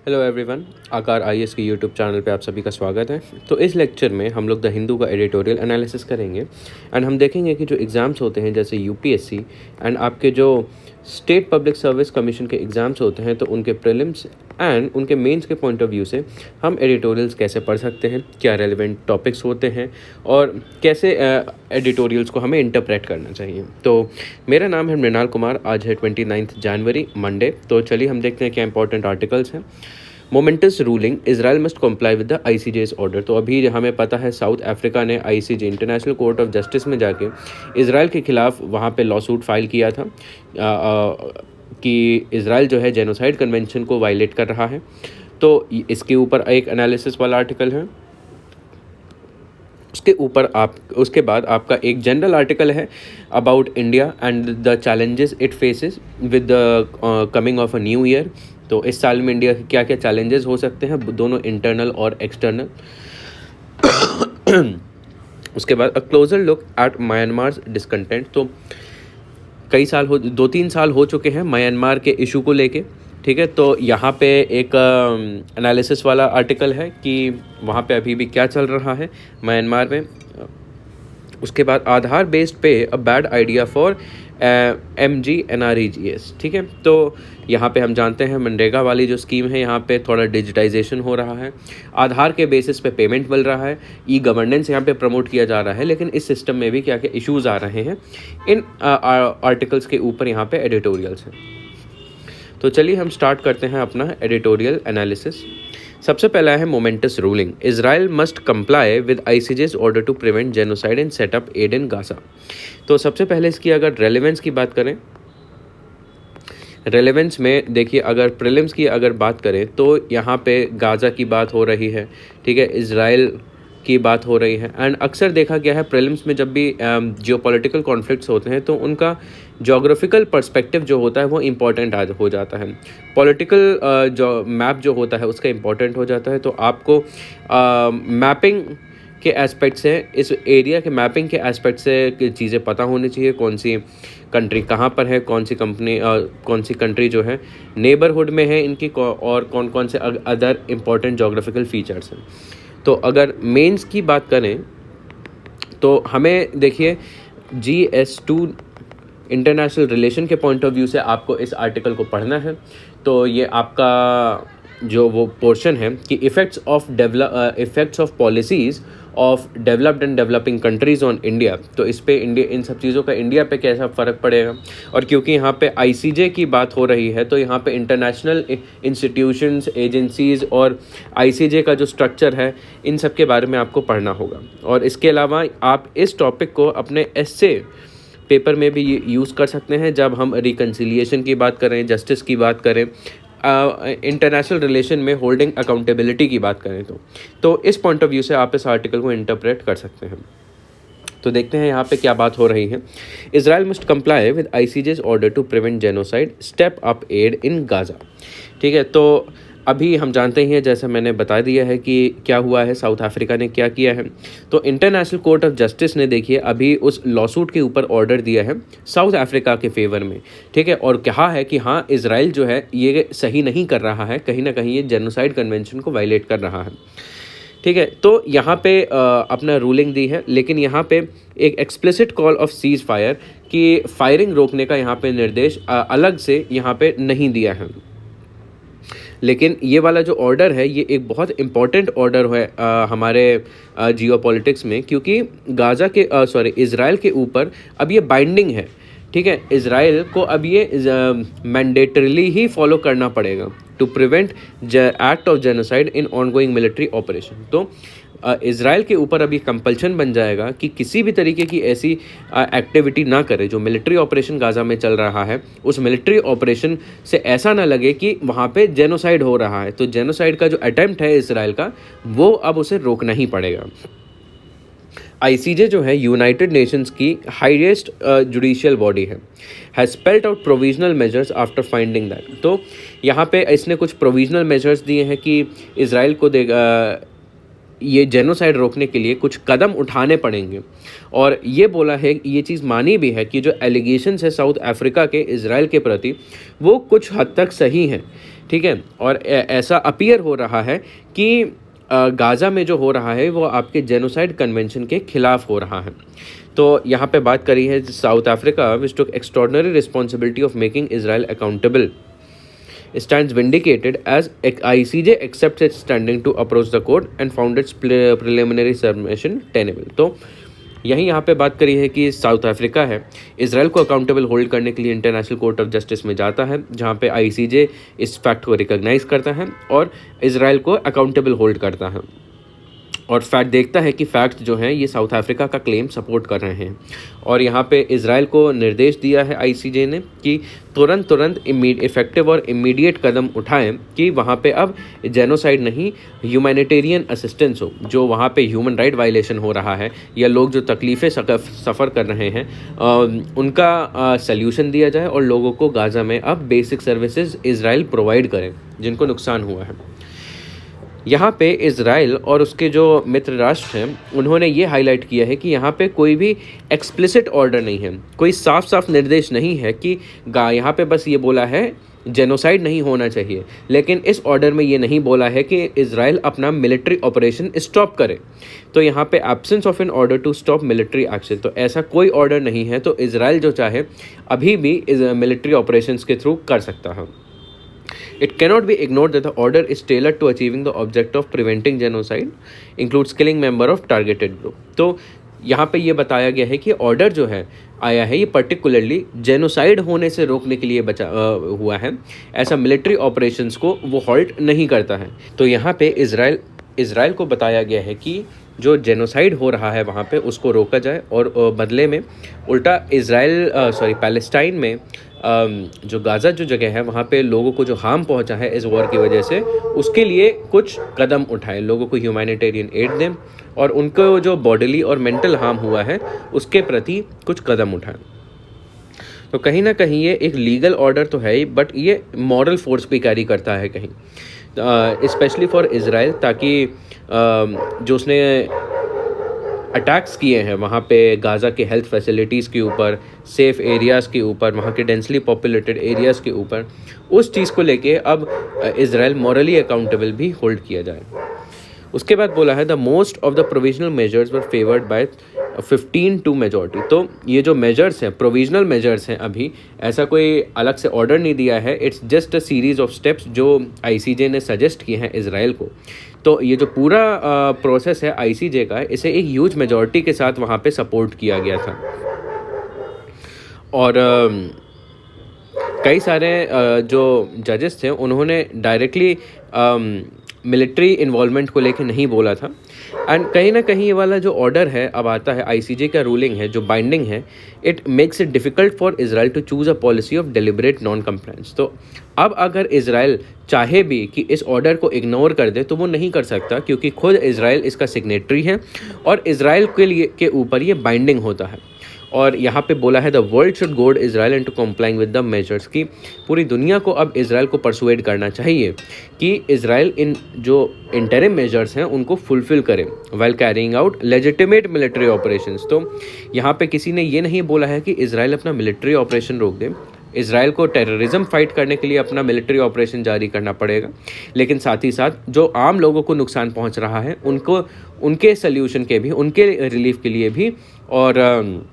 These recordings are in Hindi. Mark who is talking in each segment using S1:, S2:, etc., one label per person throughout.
S1: हेलो एवरीवन, आकार आईएएस के यूट्यूब चैनल पे आप सभी का स्वागत है। तो इस लेक्चर में हम लोग द हिंदू का एडिटोरियल एनालिसिस करेंगे एंड हम देखेंगे कि जो एग्ज़ाम्स होते हैं जैसे यूपीएससी एंड आपके जो स्टेट पब्लिक सर्विस कमीशन के एग्ज़ाम्स होते हैं तो उनके प्रीलिम्स एंड उनके मेंस के पॉइंट ऑफ व्यू से हम एडिटोरियल्स कैसे पढ़ सकते हैं, क्या रेलिवेंट टॉपिक्स होते हैं और कैसे एडिटोरियल्स को हमें इंटरप्रेट करना चाहिए। तो मेरा नाम है मृणाल कुमार। आज है 29 जनवरी मंडे। तो चलिए हम देखते हैं क्या इंपॉर्टेंट आर्टिकल्स हैं। Momentous ruling, Israel must comply with the ICJ's order. तो अभी हमें पता है साउथ अफ्रीका ने ICJ international court of justice में जाके इजराइल के खिलाफ वहाँ पे लॉसूट फाइल किया था कि इजराइल जो है जेनोसाइड कन्वेंशन को वायलेट कर रहा है। तो इसके ऊपर एक एनालिसिस वाला आर्टिकल है। उसके बाद आपका एक जनरल आर्टिकल है about India and the challenges it faces with the coming of a new year. तो इस साल में इंडिया के क्या क्या चैलेंजेस हो सकते हैं, दोनों इंटरनल और एक्सटर्नल। उसके बाद a closer look at Myanmar discontent. तो कई साल 2-3 साल हो चुके हैं म्यांमार के इशू को लेके, ठीक है। तो यहाँ पे एक एनालिसिस वाला आर्टिकल है कि वहाँ पे अभी भी क्या चल रहा है म्यांमार में। उसके बाद आधार बेस्ड पे a bad idea for MGNREGS, ठीक है। तो यहाँ पे हम जानते हैं मनरेगा वाली जो स्कीम है यहाँ पे थोड़ा डिजिटाइजेशन हो रहा है, आधार के बेसिस पे पेमेंट मिल रहा है, ई गवर्नेंस यहाँ पे प्रमोट किया जा रहा है। लेकिन इस सिस्टम में भी क्या क्या इश्यूज़ आ रहे हैं, इन आर्टिकल्स के ऊपर यहाँ पे एडिटोरियल्स हैं। तो चलिए हम स्टार्ट करते हैं अपना एडिटोरियल एनालिसिस। सबसे पहला है momentous ruling, Israel must comply with ICJ's order to prevent genocide and step up aid in Gaza. तो सबसे पहले इसकी अगर रेलेवेंस की बात करें, रेलेवेंस में देखिए अगर प्रीलिम्स की अगर बात करें तो यहाँ पे गाजा की बात हो रही है, ठीक है, इजराइल की बात हो रही है। एंड अक्सर देखा गया है प्रीलिम्स में जब भी जियोपॉलिटिकल कॉन्फ्लिक्ट्स होते हैं तो उनका जोग्राफिकल पर्सपेक्टिव जो होता है वो इम्पॉर्टेंट हो जाता है, पॉलिटिकल जो मैप जो होता है उसका इम्पॉर्टेंट हो जाता है। तो आपको मैपिंग के एस्पेक्ट से, इस एरिया के मैपिंग के एस्पेक्ट से चीज़ें पता होनी चाहिए, कौन सी कंट्री कहाँ पर है, कौन सी कंट्री जो है नेबरहुड में है इनकी, और कौन कौन से अदर इम्पॉर्टेंट जोग्राफिकल फीचर्स हैं। तो अगर मेंस की बात करें तो हमें देखिए GS2 इंटरनेशनल रिलेशन के पॉइंट ऑफ व्यू से आपको इस आर्टिकल को पढ़ना है। तो ये आपका जो वो पोर्शन है कि effects of policies of developed and developing countries on India. तो इस पे इंडिया, इन सब चीज़ों का इंडिया पे कैसा फ़र्क पड़ेगा। और क्योंकि यहाँ पे आईसीजे की बात हो रही है तो यहाँ पे इंटरनेशनल इंस्टीट्यूशंस, एजेंसीज़ और आईसीजे का जो स्ट्रक्चर है इन सब के बारे में आपको पढ़ना होगा। और इसके अलावा आप इस टॉपिक को अपने एस्से पेपर में भी यूज़ कर सकते हैं जब हम रिकन्सिलिएशन की बात करें, जस्टिस की बात करें, इंटरनेशनल रिलेशन में होल्डिंग अकाउंटेबिलिटी की बात करें। तो इस पॉइंट ऑफ व्यू से आप इस आर्टिकल को इंटरप्रेट कर सकते हैं। तो देखते हैं यहाँ पे क्या बात हो रही है। Israel must comply with ICJ's order to prevent genocide, step up aid in Gaza, ठीक है। तो अभी हम जानते ही हैं, जैसा मैंने बता दिया है कि क्या हुआ है, साउथ अफ्रीका ने क्या किया है। तो इंटरनेशनल कोर्ट ऑफ जस्टिस ने देखिए अभी उस लॉसूट के ऊपर ऑर्डर दिया है साउथ अफ्रीका के फेवर में, ठीक है, और कहा है कि हाँ इजराइल जो है ये सही नहीं कर रहा है, कहीं ना कहीं ये जेनोसाइड कन्वेंशन को वायलेट कर रहा है, ठीक है। तो यहाँ पे अपना रूलिंग दी है, लेकिन यहाँ पे एक explicit call of cease fire कि फायरिंग रोकने का यहाँ पे निर्देश अलग से यहाँ पे नहीं दिया है। लेकिन ये वाला जो ऑर्डर है ये एक बहुत इम्पॉर्टेंट ऑर्डर है हमारे जियोपॉलिटिक्स में, क्योंकि गाजा के इजराइल के ऊपर अब ये बाइंडिंग है, ठीक है। इजराइल को अब ये मैंडेटरीली ही फॉलो करना पड़ेगा to prevent act of genocide in ongoing military operation. तो इजराइल के ऊपर अभी कंपल्शन बन जाएगा कि किसी भी तरीके की ऐसी एक्टिविटी ना करे जो मिलिट्री ऑपरेशन गाजा में चल रहा है, उस मिलिट्री ऑपरेशन से ऐसा ना लगे कि वहाँ पे जेनोसाइड हो रहा है। तो जेनोसाइड का जो अटेम्प्ट है इजराइल का, वो अब उसे रोकना ही पड़ेगा। आईसीजे जो है यूनाइटेड नेशंस की highest judicial body has spelled out provisional measures after finding that. तो यहाँ पे इसने कुछ प्रोविजनल मेजर्स दिए हैं कि इजराइल को ये जेनोसाइड रोकने के लिए कुछ कदम उठाने पड़ेंगे। और ये बोला है, ये चीज़ मानी भी है कि जो एलिगेशंस है साउथ अफ्रीका के इजराइल के प्रति वो कुछ हद तक सही हैं, ठीक है। और ऐसा अपीयर हो रहा है कि गाज़ा में जो हो रहा है वो आपके जेनोसाइड कन्वेंशन के खिलाफ हो रहा है। तो यहाँ पे बात करी है South Africa which took extraordinary responsibility of making Israel accountable stands vindicated as ICJ accepts its standing to approach the court and found its preliminary submission tenable। तो यहाँ पे बात करी है कि साउथ अफ्रीका है इसराइल को अकाउंटेबल होल्ड करने के लिए इंटरनेशनल कोर्ट ऑफ जस्टिस में जाता है, जहाँ पे ICJ इस फैक्ट को रिकॉग्नाइज करता है और इसराइल को अकाउंटेबल होल्ड करता है और फैक्ट देखता है कि फैक्ट जो हैं ये साउथ अफ्रीका का क्लेम सपोर्ट कर रहे हैं। और यहाँ पे इसराइल को निर्देश दिया है ICJ ने कि तुरंत इफेक्टिव और इमीडिएट कदम उठाएं कि वहाँ पे अब जेनोसाइड नहीं, ह्यूमैनिटेरियन असिस्टेंस हो। जो वहाँ पे ह्यूमन राइट वायलेशन हो रहा है या लोग जो तकलीफ़ें सफ़र कर रहे हैं उनका सल्यूशन दिया जाए और लोगों को गाज़ा में अब बेसिक सर्विसेज इसराइल प्रोवाइड करें जिनको नुकसान हुआ है। यहाँ पे इसराइल और उसके जो मित्र राष्ट्र हैं उन्होंने ये हाईलाइट किया है कि यहाँ पे कोई भी एक्सप्लिसिट ऑर्डर नहीं है, कोई साफ निर्देश नहीं है कि यहाँ पे बस ये बोला है जेनोसाइड नहीं होना चाहिए, लेकिन इस ऑर्डर में ये नहीं बोला है कि इसराइल अपना मिलिट्री ऑपरेशन स्टॉप करे। तो यहाँ पे absence of an order to stop military action, तो ऐसा कोई ऑर्डर नहीं है, तो इसराइल जो चाहे अभी भी मिलिट्री ऑपरेशंस के थ्रू कर सकता है। It cannot be ignored that the order is tailored to achieving the object of preventing genocide, includes killing member of targeted group। तो यहाँ पे ये बताया गया है कि ऑर्डर जो है आया है ये पर्टिकुलरली जेनोसाइड होने से रोकने के लिए हुआ है, ऐसा मिलिट्री ऑपरेशंस को वो हॉल्ट नहीं करता है। तो यहाँ पे इसराइल को बताया गया है कि जो जेनोसाइड हो रहा है वहाँ पे उसको रोका जाए और बदले में उल्टा पैलेस्टाइन में जो गाज़ा जो जगह है वहाँ पे लोगों को जो हार्म पहुँचा है इस वॉर की वजह से उसके लिए कुछ कदम उठाएं, लोगों को ह्यूमैनिटेरियन एड दें और उनको जो बॉडीली और मेंटल हार्म हुआ है उसके प्रति कुछ कदम उठाएं। तो कहीं ना कहीं ये एक लीगल ऑर्डर तो है ही, बट ये मॉरल फोर्स भी कैरी करता है कहीं, स्पेशली फॉर इसराइल, ताकि जो उसने अटैक्स किए हैं वहाँ पे गाज़ा के हेल्थ फैसिलिटीज़ के ऊपर, सेफ़ एरियाज़ के ऊपर, वहाँ के डेंसली पॉपुलेटेड एरियाज़ के ऊपर, उस चीज़ को लेके अब इसराइल मॉरली अकाउंटेबल भी होल्ड किया जाए। उसके बाद बोला है the most of the provisional measures were favoured by 15 to majority. तो ये जो मेजर्स हैं प्रोविजनल मेजर्स हैं, अभी ऐसा कोई अलग से ऑर्डर नहीं दिया है, it's just a series of steps जो ICJ ने सजेस्ट किए हैं इसराइल को। तो ये जो पूरा प्रोसेस है ICJ का, इसे एक ह्यूज मेजॉरिटी के साथ वहाँ पे सपोर्ट किया गया था और कई सारे जो जजेस थे उन्होंने डायरेक्टली मिलिट्री इन्वॉल्वमेंट को लेके नहीं बोला था। एंड कहीं ना कहीं ये वाला जो ऑर्डर है अब आता है ICJ का रूलिंग है जो बाइंडिंग है, it makes it difficult for Israel to choose a policy of deliberate non compliance. तो अब अगर इसराइल चाहे भी कि इस ऑर्डर को इग्नोर कर दे तो वो नहीं कर सकता, क्योंकि खुद इसराइल इसका सिग्नेटरी है और इसराइल के ऊपर ये बाइंडिंग होता है। और यहाँ पे बोला है द वर्ल्ड शुड गोड Israel into complying with the measures, की पूरी दुनिया को अब इसराइल को परसुएड करना चाहिए कि इसराइल इन जो इंटरिम मेजर्स हैं उनको फुलफिल करे while carrying out legitimate military operations. तो यहाँ पे किसी ने ये नहीं बोला है कि इसराइल अपना मिलिट्री ऑपरेशन रोक दे, इसराइल को टेररिज्म फाइट करने के लिए अपना मिलिट्री ऑपरेशन जारी करना पड़ेगा, लेकिन साथ ही साथ जो आम लोगों को नुकसान पहुंच रहा है उनको उनके सल्यूशन के भी, उनके रिलीफ के लिए भी और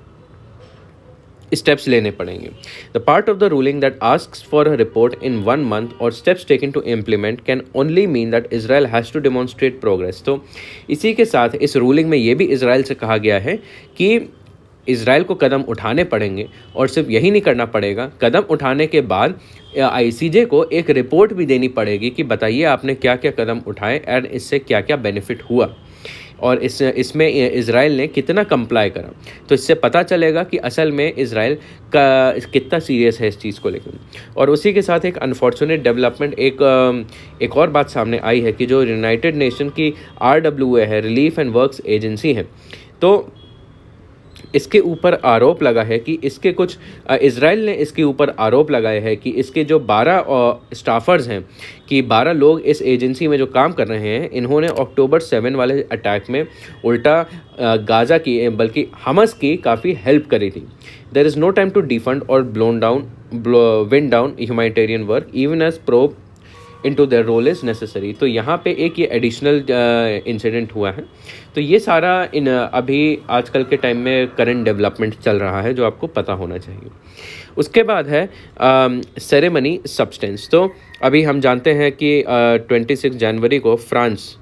S1: स्टेप्स लेने पड़ेंगे। The part of the ruling that asks for a report in 1 month और steps taken to implement can only mean that Israel has to demonstrate progress. तो इसी के साथ इस रूलिंग में ये भी इसराइल से कहा गया है कि इसराइल को कदम उठाने पड़ेंगे और सिर्फ यही नहीं करना पड़ेगा, कदम उठाने के बाद ICJ को एक रिपोर्ट भी देनी पड़ेगी कि बताइए आपने क्या क्या कदम उठाए एंड इससे क्या क्या बेनिफिट हुआ और इसमें इसराइल ने कितना कंप्लाई करा। तो इससे पता चलेगा कि असल में इसराइल का कितना सीरियस है इस चीज़ को लेकर। और उसी के साथ एक अनफॉर्चुनेट डेवलपमेंट, एक और बात सामने आई है कि जो यूनाइटेड नेशन की RWA है, रिलीफ एंड वर्क्स एजेंसी है, तो इसके ऊपर आरोप लगा है कि इसके कुछ इज़राइल ने इसके ऊपर आरोप लगाए हैं कि इसके जो 12 स्टाफर्स हैं, कि 12 लोग इस एजेंसी में जो काम कर रहे हैं, इन्होंने अक्टूबर 7 वाले अटैक में उल्टा गाज़ा की बल्कि हमस की काफ़ी हेल्प करी थी। There is no time to defund or wind down humanitarian work even as probe into their role is necessary. तो यहाँ पे एक ये एडिशनल इंसिडेंट हुआ है। तो ये सारा अभी आजकल के टाइम में करंट डेवलपमेंट चल रहा है जो आपको पता होना चाहिए। उसके बाद है सेरेमनी सब्सटेंस। तो अभी हम जानते हैं कि 26 जनवरी को फ्रांस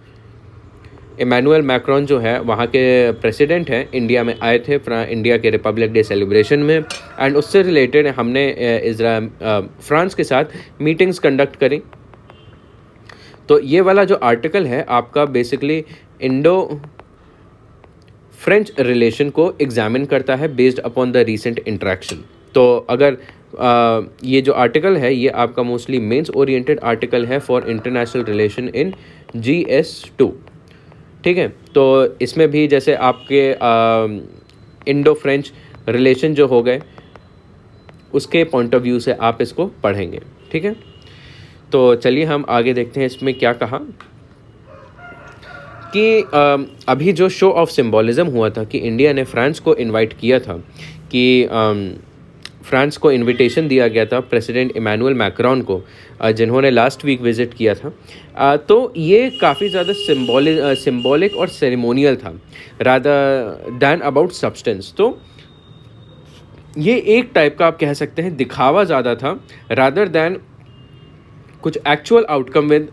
S1: इमैनुअल मैक्रोन जो है वहाँ के प्रेसिडेंट हैं, इंडिया में आए थे इंडिया के रिपब्लिक डे सेलिब्रेशन में, एंड उससे रिलेटेड हमने फ्रांस के साथ मीटिंग्स कंडक्ट करी। तो ये वाला जो आर्टिकल है आपका बेसिकली इंडो फ्रेंच रिलेशन को एग्जामिन करता है based upon the recent interaction. तो अगर ये जो आर्टिकल है ये आपका मोस्टली मेंस ओरिएंटेड आर्टिकल है for international relation in GS2, ठीक है। तो इसमें भी जैसे आपके इंडो फ्रेंच रिलेशन जो हो गए उसके पॉइंट ऑफ व्यू से आप इसको पढ़ेंगे, ठीक है। तो चलिए हम आगे देखते हैं इसमें क्या कहा कि अभी जो शो ऑफ सिंबॉलिज्म हुआ था कि इंडिया ने फ्रांस को इनवाइट किया था, कि फ्रांस को इनविटेशन दिया गया था प्रेसिडेंट इमैनुअल मैक्रोन को, जिन्होंने लास्ट वीक विज़िट किया था। तो ये काफ़ी ज़्यादा सिंबॉलिक और सेरेमोनियल था रादर दैन अबाउट सब्सटेंस। तो ये एक टाइप का आप कह सकते हैं दिखावा ज़्यादा था रादर दैन कुछ actual outcome with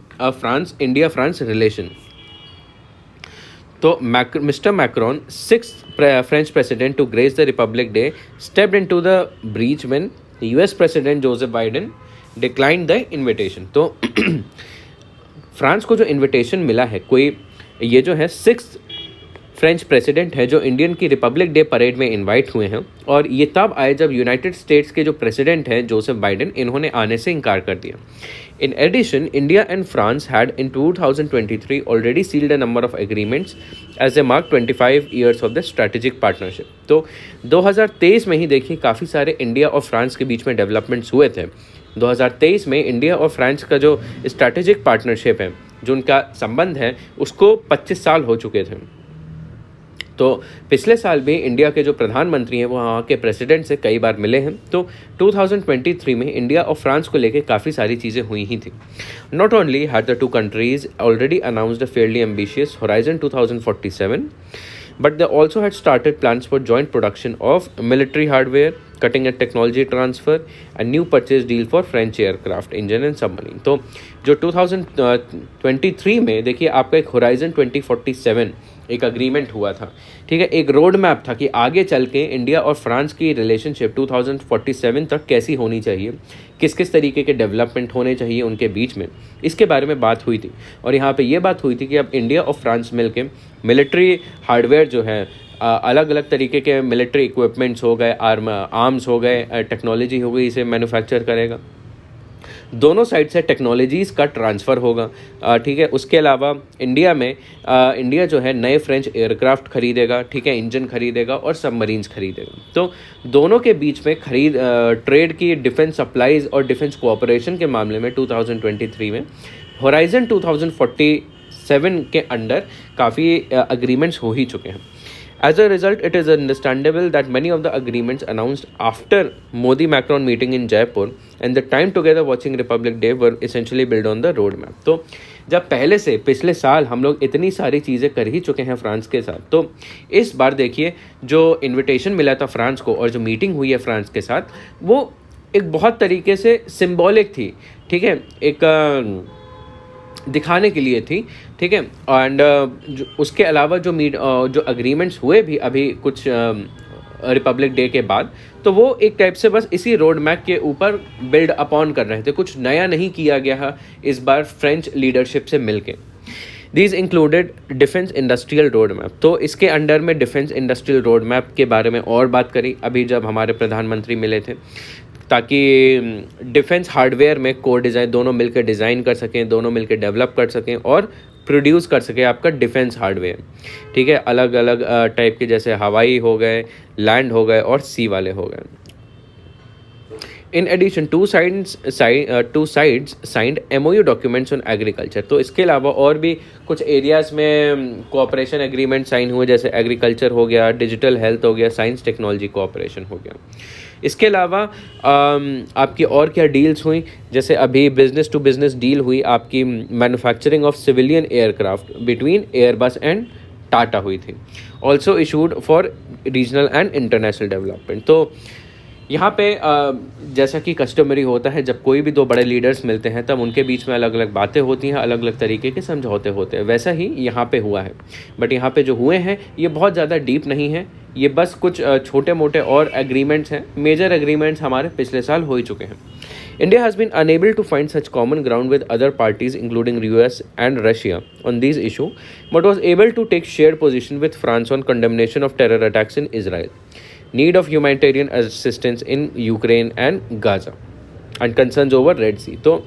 S1: India France relation. तो mister Macron, 6th French president to grace the republic day, stepped into the breach when US president Joseph Biden declined the invitation. तो फ्रांस को जो इनविटेशन मिला है, कोई ये जो है 6th फ्रेंच प्रेसिडेंट है जो इंडियन की रिपब्लिक डे परेड में इनवाइट हुए हैं, और ये तब आए जब यूनाइटेड स्टेट्स के जो प्रेसिडेंट हैं जोसेफ बाइडेन, इन्होंने आने से इनकार कर दिया। In addition, India and France had in 2023 already sealed a number of agreements as they mark 25 years of the strategic partnership. तो 2023 में ही देखिए काफ़ी सारे इंडिया और फ्रांस के बीच में डेवलपमेंट्स हुए थे। 2023 में इंडिया और फ्रांस का जो स्ट्रैटेजिक पार्टनरशिप है, जो उनका संबंध है, उसको 25 साल हो चुके थे। तो पिछले साल भी इंडिया के जो प्रधानमंत्री हैं वो वहाँ के प्रेसिडेंट से कई बार मिले हैं। तो 2023 में इंडिया और फ्रांस को लेकर काफ़ी सारी चीज़ें हुई ही थी। Not only had the two countries already announced a fairly ambitious horizon 2047, but they also had started plans for joint production of military hardware, cutting edge technology transfer, and new purchase deal for French aircraft engine and submarine. तो जो 2023 में देखिए आपका एक होराइजन 2047 एक अग्रीमेंट हुआ था, ठीक है, एक रोड मैप था कि आगे चल के इंडिया और फ्रांस की रिलेशनशिप 2047 तक कैसी होनी चाहिए, किस किस तरीके के डेवलपमेंट होने चाहिए उनके बीच में, इसके बारे में बात हुई थी। और यहाँ पे ये बात हुई थी कि अब इंडिया और फ्रांस मिलके मिलिट्री हार्डवेयर जो है, अलग अलग तरीके के मिलिट्री इक्विपमेंट्स हो गए, आर्म्स हो गए, टेक्नोलॉजी हो गई, इसे मैन्युफैक्चर करेगा। दोनों साइड से टेक्नोलॉजीज़ का ट्रांसफ़र होगा, ठीक है। उसके अलावा इंडिया जो है नए फ्रेंच एयरक्राफ्ट खरीदेगा, ठीक है, इंजन खरीदेगा और सबमरीन्स खरीदेगा। तो दोनों के बीच में ट्रेड की, डिफेंस सप्लाईज और डिफेंस कोऑपरेशन के मामले में 2023 में होराइजन 2047 के अंडर काफ़ी अग्रीमेंट्स हो ही चुके हैं। As a result, it is understandable that many of the agreements announced after Modi-Macron meeting in Jaipur and the time together watching Republic Day were essentially built on the roadmap. तो जब पहले से पिछले साल हम लोग इतनी सारी चीज़ें कर ही चुके हैं फ्रांस के साथ, तो इस बार देखिए जो इन्विटेशन मिला था फ्रांस को और जो मीटिंग हुई है फ्रांस के साथ, वो एक बहुत तरीके से सिम्बॉलिक थी, ठीक है, एक दिखाने के लिए थी, ठीक है। एंड उसके अलावा जो अग्रीमेंट्स हुए भी अभी कुछ रिपब्लिक डे के बाद, तो वो एक टाइप से बस इसी रोड मैप के ऊपर बिल्ड अपॉन कर रहे थे, कुछ नया नहीं किया गया है इस बार फ्रेंच लीडरशिप से मिलके। These included defence industrial road map. तो इसके अंडर में डिफेंस इंडस्ट्रियल रोड मैप के बारे में और बात करी अभी जब हमारे प्रधानमंत्री मिले थे, ताकि डिफेंस हार्डवेयर में को डिज़ाइन दोनों मिलकर डिज़ाइन कर सकें, दोनों मिलकर डेवलप कर सकें और प्रोड्यूस कर सके आपका डिफेंस हार्डवेयर, ठीक है, अलग अलग टाइप के, जैसे हवाई हो गए, लैंड हो गए और सी वाले हो गए। In addition to sides signed MOU documents on agriculture. तो इसके अलावा और भी कुछ एरियाज़ में कोऑपरेशन एग्रीमेंट साइन हुए, जैसे एग्रीकल्चर हो गया, डिजिटल हेल्थ हो गया, साइंस टेक्नोलॉजी कोऑपरेशन हो गया। इसके अलावा आपकी और क्या डील्स हुई, जैसे अभी बिजनेस टू बिजनेस डील हुई आपकी manufacturing of civilian aircraft between Airbus and Tata हुई थी, also issued for regional and international development. तो यहाँ पे जैसा कि कस्टमरी होता है, जब कोई भी दो बड़े लीडर्स मिलते हैं तब उनके बीच में अलग अलग बातें होती हैं, अलग अलग तरीके के समझौते होते हैं, वैसा ही यहाँ पे हुआ है। बट यहाँ पे जो हुए हैं ये बहुत ज़्यादा डीप नहीं है, ये बस कुछ छोटे मोटे और एग्रीमेंट्स हैं। मेजर एग्रीमेंट्स हमारे पिछले साल हो ही चुके हैं। India has been unable to find such common ground with other parties including US and Russia on these issues, but was able to take shared position with France on condemnation of terror attacks in Israel, need of humanitarian assistance in Ukraine and Gaza, and concerns over Red Sea. तो